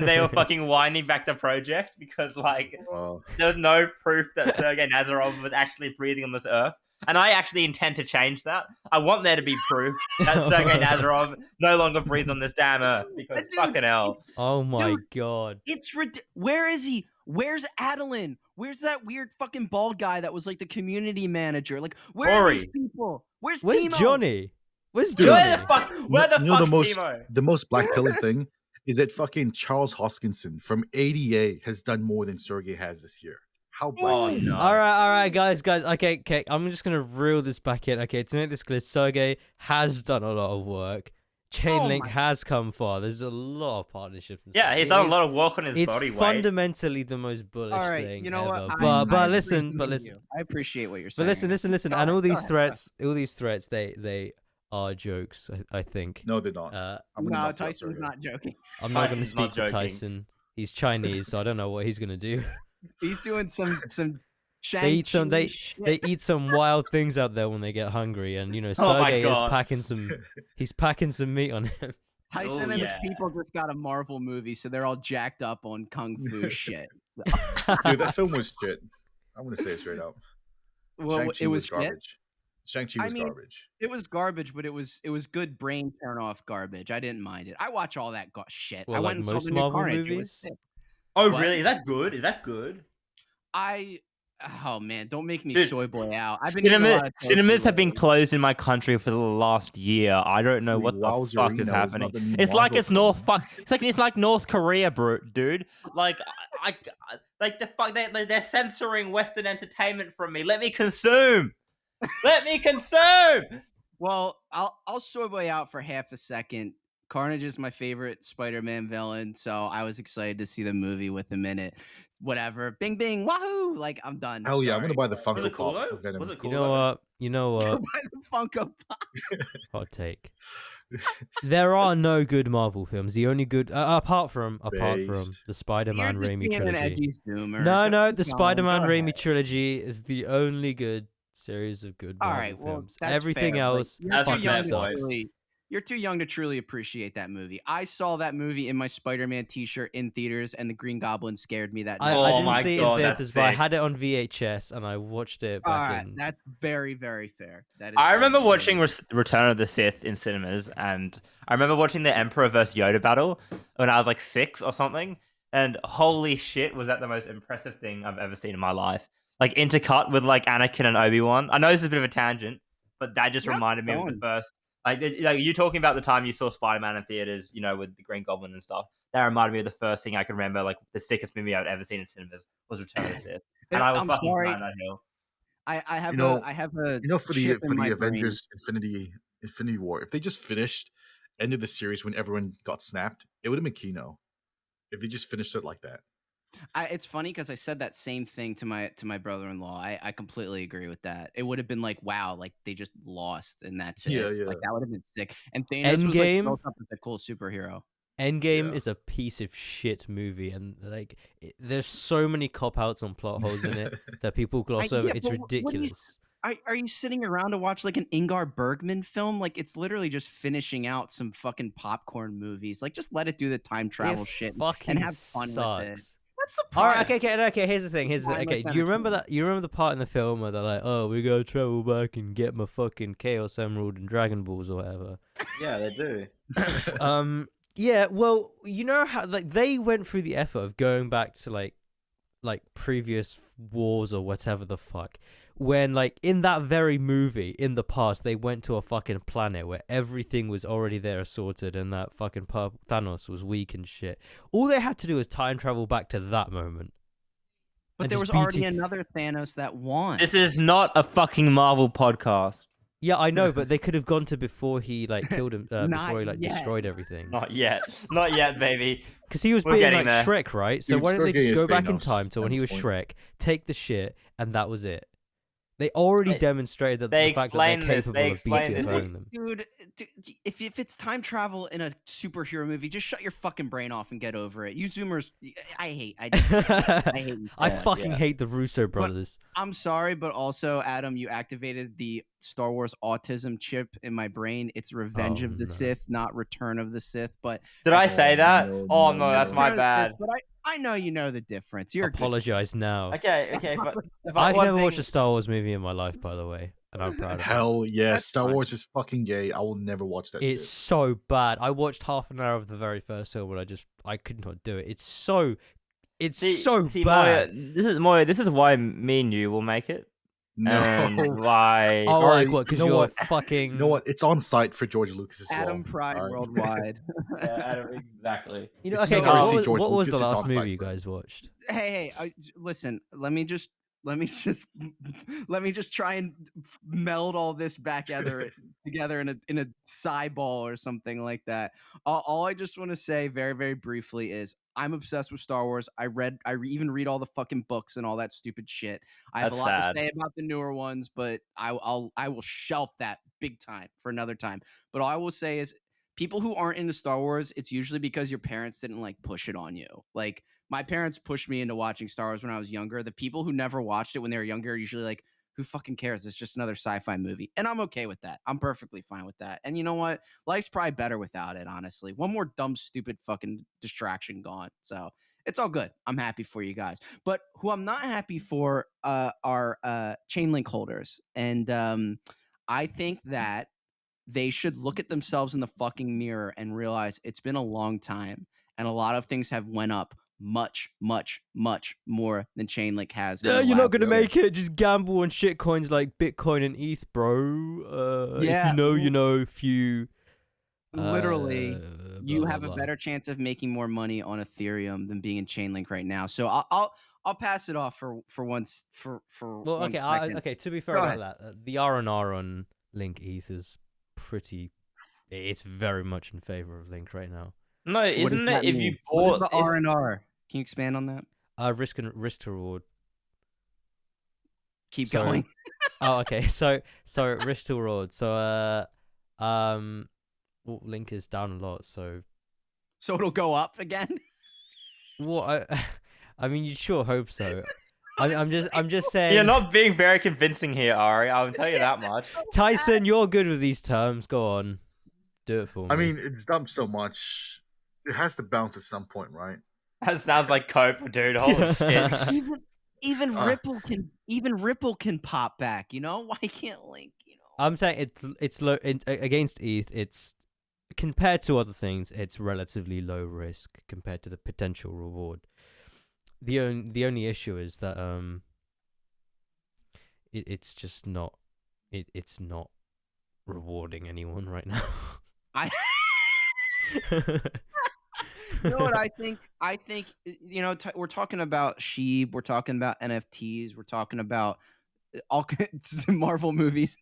they were fucking winding back the project because like Wow. there was no proof that Sergey Nazarov was actually breathing on this earth. And I actually intend to change that. I want there to be proof that Sergey Nazarov no longer breathes on this damn earth because Dude, fucking hell. Oh my Dude. god. It's where is he? Where's Adeline? Where's that weird fucking bald guy that was like the community manager? Like, where are these Rory. people? Where's Where's Timo? Johnny? Where's Dude. Where Johnny? the fuck? Where the You know fuck's Timo? the most black pillar thing is that fucking Charles Hoskinson from ADA has done more than Sergey has this year. How black Oh, is no. that? All right, guys. Okay. I'm just gonna reel this back in. Okay, to make this clear, Sergey has done a lot of work. Chainlink my- has come far. There's a lot of partnerships. And Yeah, stuff. he's It done a is- lot of work on his It's body weight. fundamentally the most bullish All right, thing you know ever. what? But I listen, agree but with listen, you. I appreciate what you're but saying. listen, Go and all ahead, go these ahead. threats, they are jokes. I think. No, they're not. Uh, I'm gonna No, knock you out, Tyson's Sergey. not joking. I'm not gonna Tyson's not speak for joking. Tyson. He's Chinese, so I don't know what he's gonna do. He's doing some They eat some Shang-Chi they shit. they eat some wild things out there when they get hungry, and you know Oh my Sergey is God. packing some. He's packing some meat on him. Tyson Oh, and his yeah. people just got a Marvel movie, so they're all jacked up on kung fu shit. So, Dude, that film was shit. I'm gonna say it straight out. well, Shang-Chi it was shit. garbage. Shang-Chi I was mean, garbage. It was garbage, but it was good brain turn off garbage. I didn't mind it. I watch all that shit. Well, I like went and saw most the new Marvel Carnage. It was movies? sick. Oh, What? really? Is that good? Is that good? Oh man, don't make me Dude, soy boy out. I've been eating a lot of tofu Cinemas have been lately. closed in my country for the last year. I don't know what the fuck is Wowzerino is happening. not the new It's like Marvel it's North film. fuck. It's like North Korea, bro, dude. Like I like the fuck they're censoring Western entertainment from me. Let me consume. Let me consume. Well, I'll soy boy out for half a second. Carnage is my favorite Spider-Man villain, so I was excited to see the movie with him in it. Whatever, bing bing, wahoo! Like I'm done. Hell yeah, I'm gonna buy the Was Funko it cool Pop though? of Venom. Was it cool? You know what? You know what? Buy the Funko Pop. Hot take. There are no good Marvel films. The only good, apart from Based. the Spider-Man You're just Raimi being an trilogy. edgy zoomer. No, the Go on, Spider-Man go Raimi ahead. trilogy is the only good series of good All Marvel right, well, films. that's Everything fair. Like, else, you're That's too what young that to was. really- You're too young to truly appreciate that movie. I saw that movie in my Spider-Man T-shirt in theaters, and the Green Goblin scared me that night. I Oh didn't my see it in God, that's theaters, but I sick. had it on VHS and I watched it All back right, in. that's very, very fair. That is. I very, remember very watching fair. Return of the Sith in cinemas, and I remember watching the Emperor versus Yoda battle when I was like 6 or something. And holy shit, was that the most impressive thing I've ever seen in my life? Like intercut with like Anakin and Obi-Wan. I know this is a bit of a tangent, but that just Yeah, reminded me of the fun. first. Like you talking about the time you saw Spider-Man in theaters, you know, with the Green Goblin and stuff. That reminded me of the first thing I can remember. Like the sickest movie I'd ever seen in cinemas was Return of the Sith, and I was I'm fucking sorry. climbing that hill. I have You know, I have a for chip in the my brain. Avengers Infinity War, if they just finished ended the series when everyone got snapped, it would have been Kino. If they just finished it like that. It's funny because I said that same thing to my brother-in-law. I completely agree with that. It would have been like, wow, like they just lost and that's Yeah, it. yeah. Like that would have been sick. And Thanos was like Endgame? built up as a cool superhero. Endgame Yeah. is a piece of shit movie, and like there's so many cop outs and plot holes in it that people gloss over. Yeah, It's but what do you ridiculous. are you sitting around to watch like an Ingmar Bergman film? Like it's literally just finishing out some fucking popcorn movies. Like just let it do the time travel It shit fucking and have fun with it. sucks. That's the All part. right, okay. Here's the thing. Mindless Okay. Do you remember entertainment. that? You remember the part in the film where they're like, "Oh, we gotta travel back and get my fucking Chaos Emerald and Dragon Balls or whatever." Yeah, they do. Yeah. Well, you know how like they went through the effort of going back to like previous wars or whatever the fuck. When like in that very movie in the past they went to a fucking planet where everything was already there sorted and that fucking Thanos was weak and shit. All they had to do was time travel back to that moment. But and there just was already beat another Thanos that won. This is not a fucking Marvel podcast. Yeah, I know, but they could have gone to before he like killed him, before Not he like yet. destroyed everything. Not yet. Not yet, baby. Because he was We're being getting like there. Shrek, right? So Dude, why don't they Sergey just is go back in Thanos time to when at he this was point. Shrek, take the shit, and that was it. They already They- demonstrated that they the fact that they're explained this, capable they of explained beating this. throwing them. Dude, if it's time travel in a superhero movie, just shut your fucking brain off and get over it. You Zoomers, I hate you. I Yeah, fucking yeah. hate the Russo brothers. I'm sorry, but also, Adam, you activated the Star Wars autism chip in my brain. It's Revenge Oh, of the no. Sith, not Return of the Sith. But Did I that's- say that? no, Oh no, no, no. that's my Return of the Sith, bad. But I know you know the difference. You're a good kid. Apologize now. Okay, but I've one never watched thing- a Star Wars movie in my life, by the way, and I'm proud of it. Hell yeah, That's Star fine. Wars is fucking gay. I will never watch that It's shit. so bad. I watched half an hour of the very first film, and I could not do it. It's so See, bad. Moyer, this is why me and you will make it. No. And why? Oh, Alright, like what? Because you know you're what? fucking. You know what? It's on site for George Lucas as well. Adam Pride Alright. worldwide. Exactly. You know, It's okay. so hard to What see was, George what was the Lucas, it's last on site movie you for it. guys watched? Hey, listen. Let me just let me just try and meld all this back together in a ball or something like that. All I just want to say very, very briefly is I'm obsessed with Star Wars. I even read all the fucking books and all that stupid shit. I have That's a lot sad. to say about the newer ones, but I will shelf that big time for another time. But all I will say is people who aren't into Star Wars, it's usually because your parents didn't like push it on you. Like my parents pushed me into watching Star Wars when I was younger. The people who never watched it when they were younger are usually like, who fucking cares? It's just another sci-fi movie. And I'm okay with that. I'm perfectly fine with that. And you know what? Life's probably better without it, honestly. One more dumb, stupid fucking distraction gone. So it's all good. I'm happy for you guys. But who I'm not happy for are chain link holders. And I think that they should look at themselves in the fucking mirror and realize it's been a long time and a lot of things have went up much, much, much more than Chainlink has. in Yeah, the you're not last gonna year. make it. Just gamble on shit coins like Bitcoin and ETH, bro. Yeah, if you know, you know. If you Literally, you blah, have blah, a blah. better chance of making more money on Ethereum than being in Chainlink right now. So I'll pass it off for once for Well, one okay, second. okay. To be fair Go about that, the R&R on Link ETH is pretty. It's very much in favor of Link right now. No, What does isn't that it? If mean? you What is bought the R&R? Can you expand on that? Risk to reward. Keep So- going. Oh, okay. So risk to reward. So well, Link is down a lot. So So it'll go up again. what? I mean, you'd sure hope so. I'm just saying. You're not being very convincing here, Ari. I'll tell you that much. Tyson, you're good with these terms. Go on. Do it for I me. mean, it's dumped so much. It has to bounce at some point, right? That sounds like Cope, dude. Holy shit. Even Uh, Ripple can pop back. You know, why can't Link? You know, I'm saying it's low against ETH. It's compared to other things, it's relatively low risk compared to the potential reward. The only issue is that it's just not it's not rewarding anyone right now. I. You know what I think? I think you know we're talking about Sheep, we're talking about NFTs, we're talking about all Marvel movies.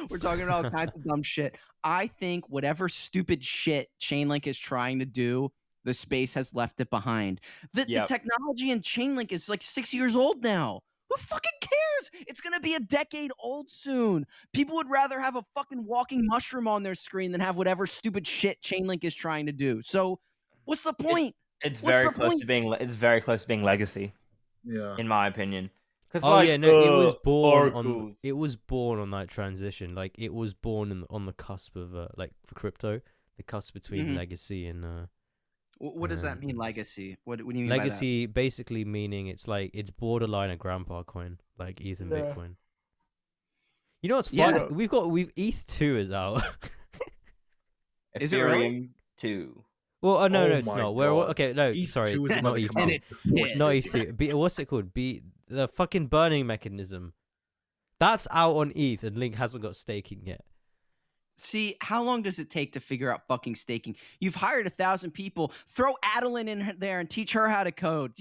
We're talking about all kinds of dumb shit. I think whatever stupid shit Chainlink is trying to do, the space has left it behind. The Yep. technology in Chainlink is like 6 years old now. Who fucking cares? It's gonna be a decade old soon. People would rather have a fucking walking mushroom on their screen than have whatever stupid shit Chainlink is trying to do. So, what's the point? It's What's very the close point? to being. It's very close to being legacy, yeah. in my opinion. Because Oh yeah, no, it was born oracles. on that transition. Like it was born on the cusp of like for crypto, the cusp between Mhm. legacy and What does that mean, s- legacy? What do you mean legacy basically meaning it's like it's borderline a grandpa coin, like ETH and Yeah. Bitcoin. You know what's Yeah. funny? We've ETH 2 is out. Is it really? Ethereum 2. Well, no, Oh it's my not. Well, God. okay, no, ETH sorry, 2 is about not to ETH come 2. out before It's Not pissed. ETH 2. What's it called? The fucking burning mechanism. That's out on ETH, and Link hasn't got staking yet. See, how long does it take to figure out fucking staking? You've hired 1,000 people. Throw Adeline in there and teach her how to code.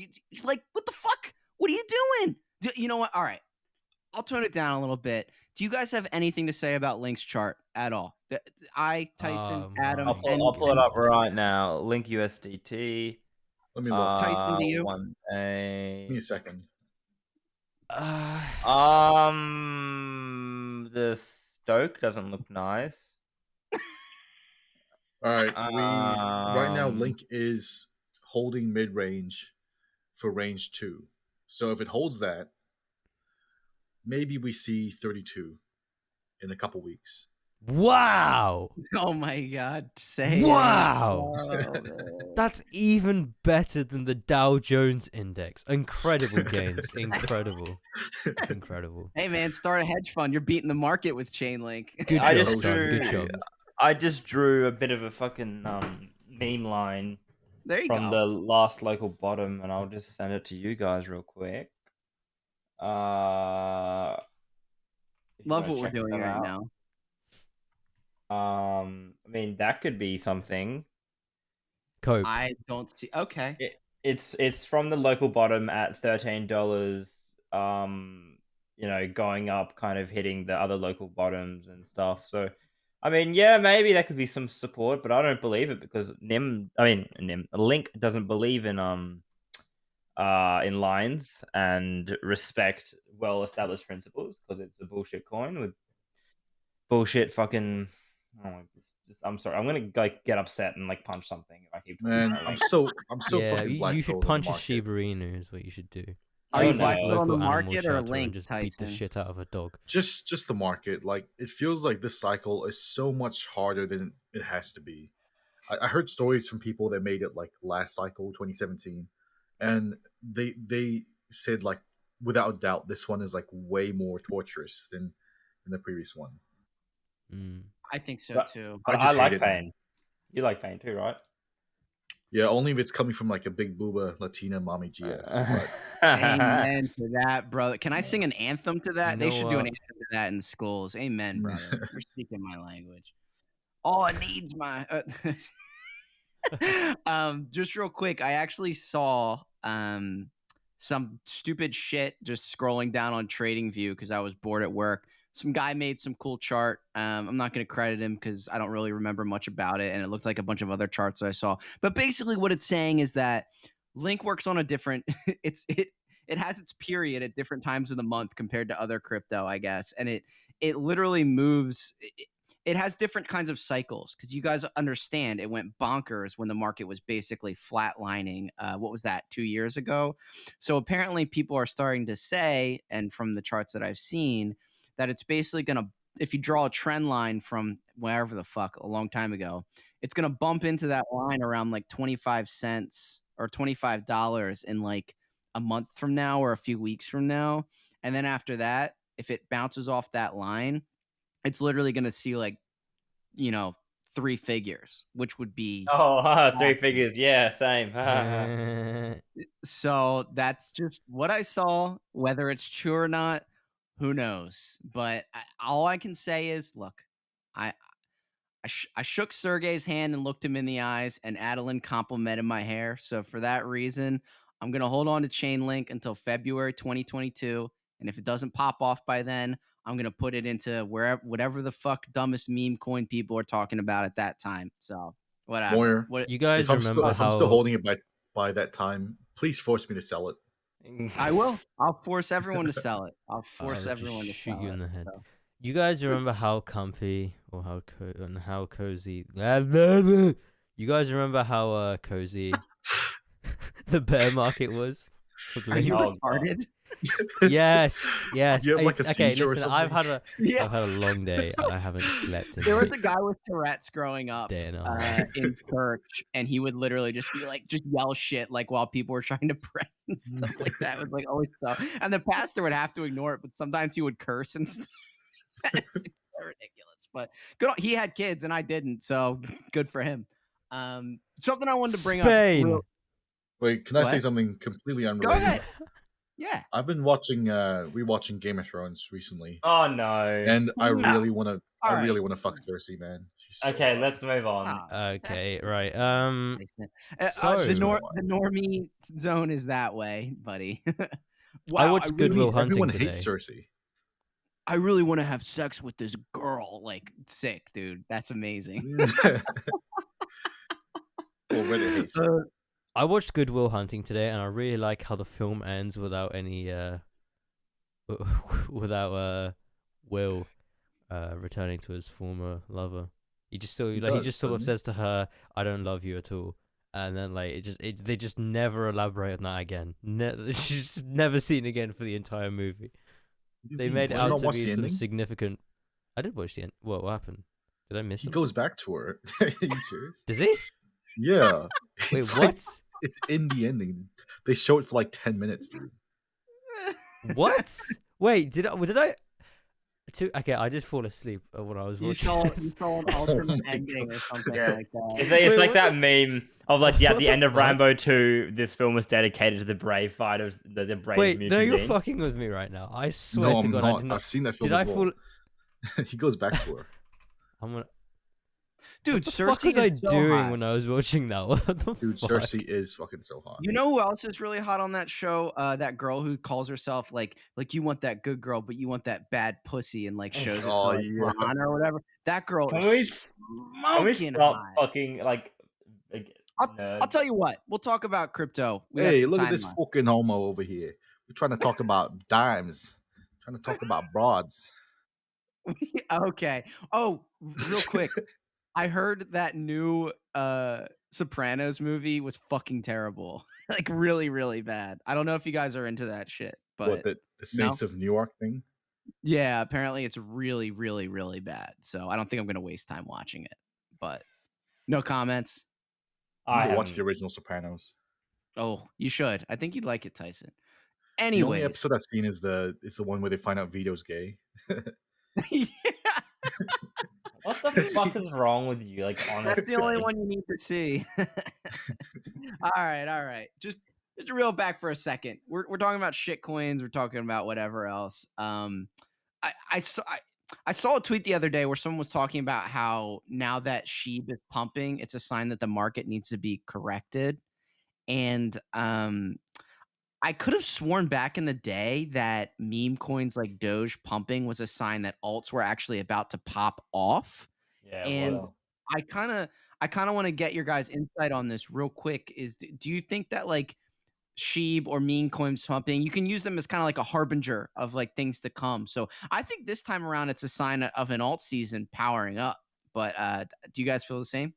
Like, what the fuck? What are you doing? You know what? All right. I'll tone it down a little bit. Do you guys have anything to say about Link's chart at all? Tyson, Adam, My I'll pull it up God. right now. Link USDT. Let me look. Tyson, do you? One Give me a. a second. The Stoke doesn't look nice. All right. Right now, Um, Link is holding mid range for range 2. So if it holds that, maybe we see 32 in a couple weeks. Wow. Oh my God. Say Wow. it. That's even better than the Dow Jones Index. Incredible gains. Incredible. Incredible. Hey, man, start a hedge fund. You're beating the market with Chainlink. Good I job, just son. Good drew. job. I just drew a bit of a fucking meme line There you from go. the last local bottom, and I'll just send it to you guys real quick. If you Love wanna what we're check doing that right out. now. I mean, that could be something. Cope. I don't see. Okay. It's from the local bottom at $13. You know, going up, kind of hitting the other local bottoms and stuff. So, I mean, yeah, maybe there could be some support, but I don't believe it because Link doesn't believe in lines and respect well-established principles because it's a bullshit coin with bullshit fucking. Oh, I'm sorry. I'm gonna like get upset and like punch something if I keep talking Man, about I'm Link. so Yeah, fucking you black should pilled on the punch a market. Shiba Inu is what you should do. Are Oh, you Use black a pill on the local animal market or shelter Link, and just beat the Tyson? shit out of a dog. Just the market. Like it feels like this cycle is so much harder than it has to be. I heard stories from people that made it like last cycle, 2017, and they said like without doubt this one is like way more torturous than the previous one. Mm. I think so But- too. But I I just hate like it. pain. You like pain too, right? Yeah, only if it's coming from like a big booba Latina mommy GF. But Amen to that, brother. Can I sing an anthem to that? You They know should do an what? anthem to that in schools. Amen, brother. You're speaking my language. All it needs my. Just real quick, I actually saw some stupid shit just scrolling down on TradingView because I was bored at work. Some guy made some cool chart. I'm not going to credit him because I don't really remember much about it, and it looked like a bunch of other charts that I saw. But basically, what it's saying is that Link works on a different. It has its period at different times of the month compared to other crypto, I guess, and it literally moves. It has different kinds of cycles because you guys understand it went bonkers when the market was basically flatlining. What was that, 2 years ago? So apparently people are starting to say, and from the charts that I've seen, that it's basically going to if you draw a trend line from wherever the fuck a long time ago, it's gonna bump into that line around like 25 cents or $25 in like a month from now or a few weeks from now. And then after that, if it bounces off that line, it's literally gonna see like, you know, 3 figures, which would be Oh, three awesome. figures. Yeah, same. So that's just what I saw. Whether it's true or not, who knows? But all I can say is, look, I I shook Sergey's hand and looked him in the eyes, and Adeline complimented my hair. So for that reason, I'm gonna hold on to Chainlink until February 2022. And if it doesn't pop off by then, I'm gonna put it into wherever, whatever the fuck dumbest meme coin people are talking about at that time. So whatever. Moyer, What You guys if I'm remember still how holding it by that time, please force me to sell it. I will. I'll force everyone to sell it. I'll force I'll just everyone to shoot sell you in it. the head. So. You guys remember how comfy or how cozy? You guys remember how cozy the bear market was? for Are you Blink? retarded? Yes, yes. You have like a Okay, seizure or listen. I've something? had Yeah. a long day. I haven't slept in There was like a guy with Tourette's growing a up day and a half. in church, and he would literally just be like, just yell shit like while people were trying to pray and stuff like that. It was like always so. And the pastor would have to ignore it, but sometimes he would curse and stuff. It's ridiculous. But good. He had kids and I didn't, so good for him. Something I wanted to bring Spain. up. Wait, can I say What? something completely Go unrelated? ahead. Yeah. I've been watching rewatching Game of Thrones recently, Oh no. and I Dude. really want to. All I right. really want to fuck Cersei, man. She's so Okay, hot. let's move on. Okay, right. So the So normie zone is that way, buddy. I Wow, watched Good Will Hunting Everyone today. hates Cersei. I really want to have sex with this girl. Like, sick, dude. That's amazing. Well, Reddit hates her. I watched Good Will Hunting today, and I really like how the film ends without any without Will returning to his former lover. He just sort of, He like he does, just sort of doesn't he? says to her, "I don't love you at all," and then like they just never elaborate on that again. She's just never seen again for the entire movie. They made it Did you out not to watch be the some ending? significant. I did watch the end. What happened? Did I miss He it? goes back to her. Are you serious? Does he? Yeah. Wait, It's what? like- it's in the ending. They show it for like 10 minutes, dude. What? Wait, did I? Okay, I just fall asleep when I was You watching saw this. an Oh alternate my ending God. or something Yeah. like that. It's Wait, like what that the meme of like at what the the end of fuck? Rambo 2, this film was dedicated to the brave fighters, the brave Wait, no, mutiny. you're fucking with me right now. I swear No, to I'm God, I not. did not. I've seen that film Did I as well. fall? He goes back to her. I'm gonna. Dude, What the Cersei fuck was I is so doing hot. when I was watching that? What the Dude, fuck? Cersei is fucking so hot. You know who else is really hot on that show? That girl who calls herself like you want that good girl, but you want that bad pussy, and like shows it Oh, for like yeah. Ron or whatever. That girl Can we is can we smoking stop hot. fucking like I'll nerds? tell you what. We'll talk about crypto. We got Hey, some look at time this left. fucking homo over here. We're trying to talk about dimes. Trying to talk about broads. Okay. Oh, real quick. I heard that new Sopranos movie was fucking terrible. Like really, really bad. I don't know if you guys are into that shit, but What, the Saints of New York thing? yeah, apparently it's really, really, really bad. So I don't think I'm gonna waste time watching it. But no comments. You need I to watch the haven't. original Sopranos. Oh, you should. I think you'd like it, Tyson. The only Anyways. episode I've seen is the one where they find out Vito's gay. Yeah, What the fuck is wrong with you? Like honestly, that's the only one you need to see. All right. Just to reel back for a second. We're talking about shit coins. We're talking about whatever else. I saw a tweet the other day where someone was talking about how now that SHIB is pumping, it's a sign that the market needs to be corrected. And I could have sworn back in the day that meme coins like Doge pumping was a sign that alts were actually about to pop off. yeah. And Well, I kind of want to get your guys' insight on this real quick. Do you think that like SHIB or meme coins pumping, you can use them as kind of like a harbinger of like things to come? So I think this time around it's a sign of an alt season powering up. But do you guys feel the same?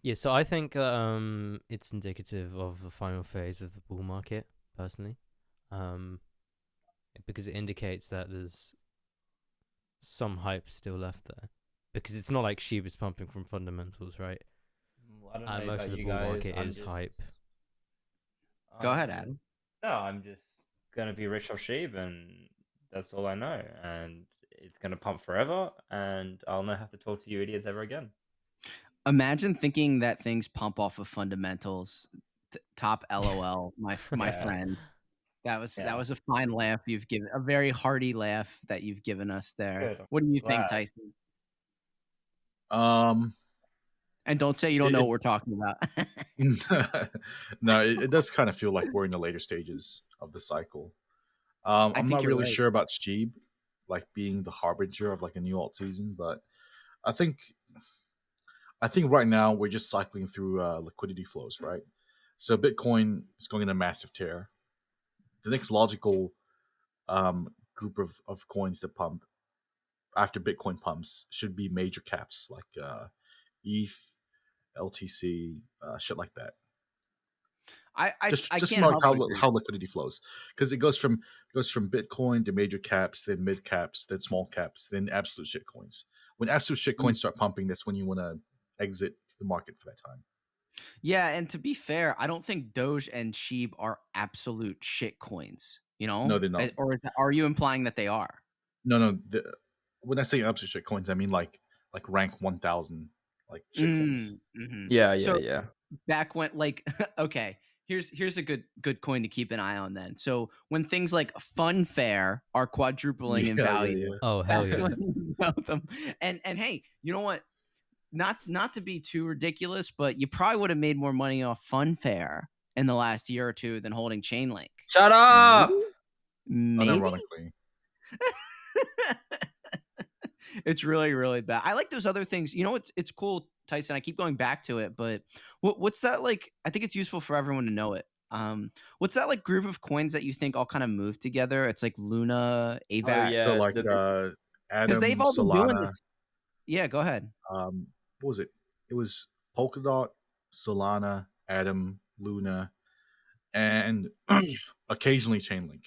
Yeah, so I think it's indicative of the final phase of the bull market, personally, because it indicates that there's some hype still left there, because it's not like SHIB is pumping from fundamentals, right? I don't know And most about of the you bull guys. market I'm is just hype. Go ahead, Adam. No, I'm just gonna be rich off sheep, and that's all I know. And it's gonna pump forever, and I'll not have to talk to you idiots ever again. Imagine thinking that things pump off of fundamentals. Top LOL, my Yeah. friend. That was Yeah. a fine laugh you've given, a very hearty laugh that you've given us there. Good. What do you think, Glad. Tyson? Um, And don't say you don't know It- what we're talking about. no, it does kind of feel like we're in the later stages of the cycle. I I'm think not you're really right. sure about Sheeb, like being the harbinger of like a new alt season, but I think right now we're just cycling through liquidity flows, right? So Bitcoin is going in a massive tear. The next logical group of coins to pump after Bitcoin pumps should be major caps like ETH, LTC, shit like that. I Just can't like help but agree. how liquidity flows, because it goes from Bitcoin to major caps, then mid caps, then small caps, then absolute shit coins. When absolute shit coins start pumping, that's when you want to exit the market for that time. Yeah, and to be fair, I don't think Doge and Sheeb are absolute shit coins. You know, No, they're not. Or are you implying that they are? No. When I say absolute shit coins, I mean like rank 1,000 like shit coins. Mm-hmm. Yeah. So Yeah. back when, like, okay, here's a good coin to keep an eye on then. So when things like Funfair are quadrupling in value, Oh hell that's yeah! when you know them. And hey, you know what? Not to be too ridiculous, but you probably would have made more money off Funfair in the last year or two than holding Chainlink. Shut up. Maybe. Unironically. It's really, really bad. I like those other things. You know, it's cool, Tyson. I keep going back to it, but what's that like? I think it's useful for everyone to know it. What's that like group of coins that you think all kind of move together? It's like Luna, AVAX. yeah. So like Because they've Atom, all been doing Solana. this. Yeah, go ahead. What was it? It was Polkadot, Solana, Atom, Luna, and occasionally Chainlink.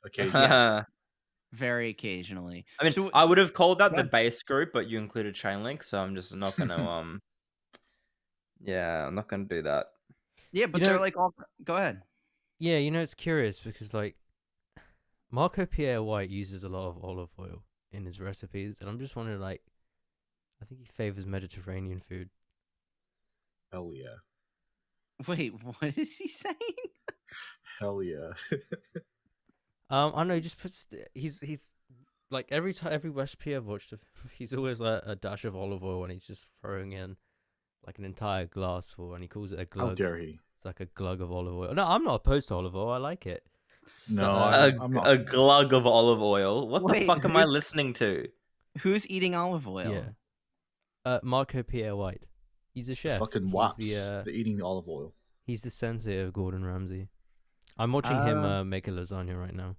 Occasionally. Yeah. Very occasionally. I mean, So I would have called that the Yeah. base group, but you included Chainlink, so I'm just not gonna yeah, I'm not gonna do that. yeah, but You know- they're like all. Go ahead. Yeah, you know, it's curious because like Marco Pierre White uses a lot of olive oil in his recipes, and I'm just wondering, like, I think he favors Mediterranean food. Hell yeah. Wait, what is he saying? Hell yeah. I don't know. He just puts. He's like every recipe I've watched of, he's always like a dash of olive oil, and he's just throwing in like an entire glass full, and he calls it a glug. How dare he? It's like a glug of olive oil. No, I'm not opposed to olive oil. I like it. No, I'm not. A glug of olive oil. What the Wait, fuck am I who's- listening to? Who's eating olive oil? Yeah. Marco Pierre White. He's a chef. Fucking He's wops. the They're eating the olive oil. he's the sensei of Gordon Ramsay. I'm watching him make a lasagna right now.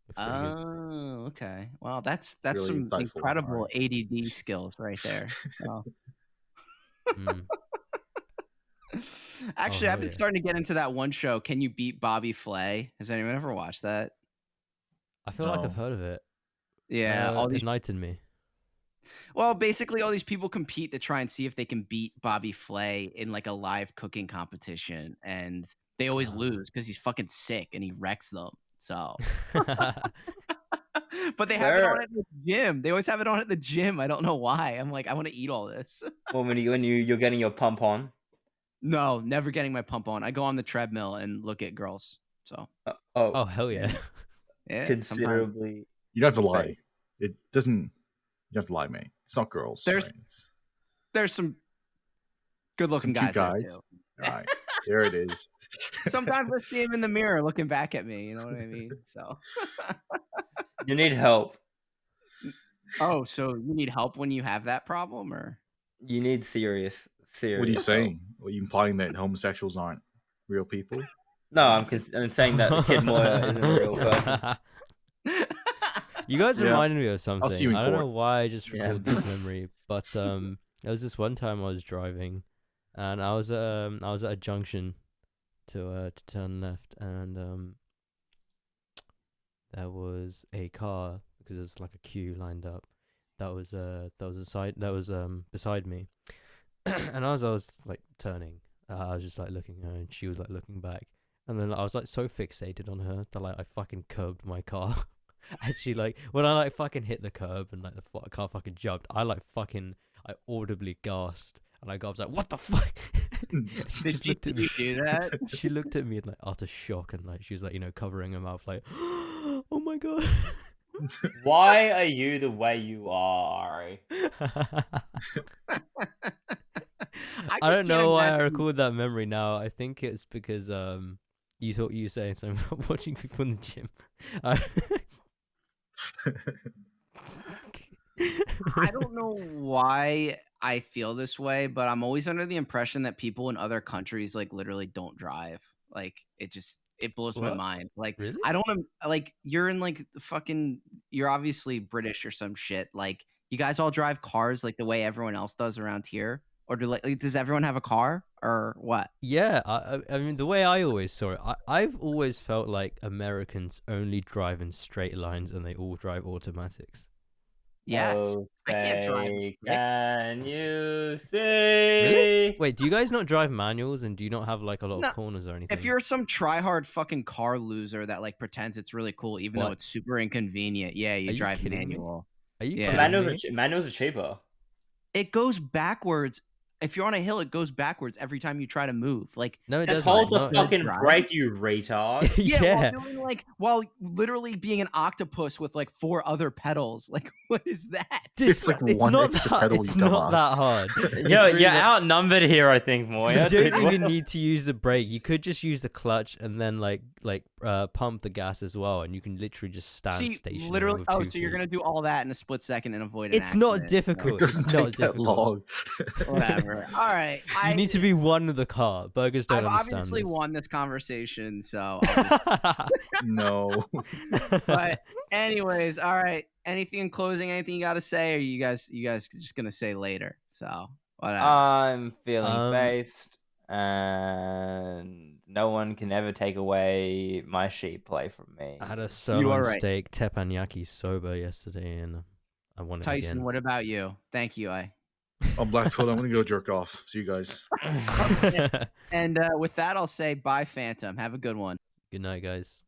Looks pretty good. Oh, okay. Well, that's Really some insightful. incredible Alright. ADD skills right there. So. Mm. Actually, hell I've been yeah. starting to get into that one show. Can you beat Bobby Flay? Has anyone ever watched that? I feel like No. I've heard of it. Yeah, all these. Enlighten me. Well, basically, all these people compete to try and see if they can beat Bobby Flay in like a live cooking competition, and they always lose because he's fucking sick and he wrecks them. So, but they have it on at the gym. They always have it on at the gym. I don't know why. I'm like, I want to eat all this. Well, when you're getting your pump on. No, never getting my pump on. I go on the treadmill and look at girls. So, Oh hell yeah. yeah, sometimes. Considerably. You don't have to lie. Right. It doesn't. You don't have to lie, mate. It's not girls. There's- right? There's some good-looking Some cute guys there guys. too. All right. There it is. Sometimes I see him in the mirror looking back at me. You know what I mean? So. You need help. Oh, so you need help when you have that problem, or? You need serious. What are you help. saying? Are you implying that homosexuals aren't real people? No, I'm saying that the kid Moyer isn't a real person. You guys Yeah. reminded me of something. see you in I don't know court. why I just Yeah. recalled this memory, but there was this one time I was driving, and I was at a junction to turn left, and there was a car because there's like a queue lined up. That was beside me, and as I was like turning, I was just like looking at her, and she was like looking back, and then I was like so fixated on her that like I fucking curbed my car. And she like when I like fucking hit the curb and like the car fucking jumped, I audibly gasped, and I was like, "What the fuck?" Did you do that? She looked at me in like utter shock, and like she was like, covering her mouth, like, "Oh my god." Why are you the way you are, Ari? I just don't can't know why I imagine- recorded that memory now. I think it's because you thought you were saying something about watching people in the gym. I don't know why I feel this way, but I'm always under the impression that people in other countries like literally don't drive. Like it blows my What? mind. Like Really? I don't like you're in like the fucking you're obviously British or some shit. Like you guys all drive cars like the way everyone else does around here, or does everyone have a car or what? Yeah, I mean the way I always saw it, I've always felt like Americans only drive in straight lines and they all drive automatics. Yes, I can't drive. Okay, Nick. can you see? Really? Wait, do you guys not drive manuals, and do you not have like a lot No, of corners or anything? If you're some try-hard fucking car loser that like pretends it's really cool, even though What? it's super inconvenient, yeah, Are you you drive kidding me? manual. Are you Yeah. kidding me? Manuals are cheaper. It goes backwards. If you're on a hill, it goes backwards every time you try to move. Like No, it That's doesn't. hold the Not- fucking drive. brake, you retard. yeah. while literally being an octopus with like 4 other pedals. Like what is that? Just, like it's one not extra that. pedal, It's you not that dumbass. hard. It's Yo, really you're not- outnumbered here, I think, Moyer. You Dude, don't what- even need to use the brake. You could just use the clutch and then pump the gas as well, and you can literally just stand See, stationary. literally. with Oh, 2 so you're feet. gonna do all that in a split second and avoid an It's not accident. difficult. It doesn't It's not take that difficult. long. Whatever. All right. You need to be one with the car. Burgers don't I've understand obviously this. won this conversation, so. I'll just, No. but anyways, all right. Anything in closing? Anything you got to say, or you guys just gonna say later? So whatever. I'm feeling Um, based, and no one can ever take away my sheep play from me. I had a You are sirloin right. steak teppanyaki soba yesterday, and I want it Tyson, again. what about you? Thank you. I'm Blackfoot. I'm gonna go jerk off. See you guys. And with that, I'll say bye, Phantom. Have a good one. Good night, guys.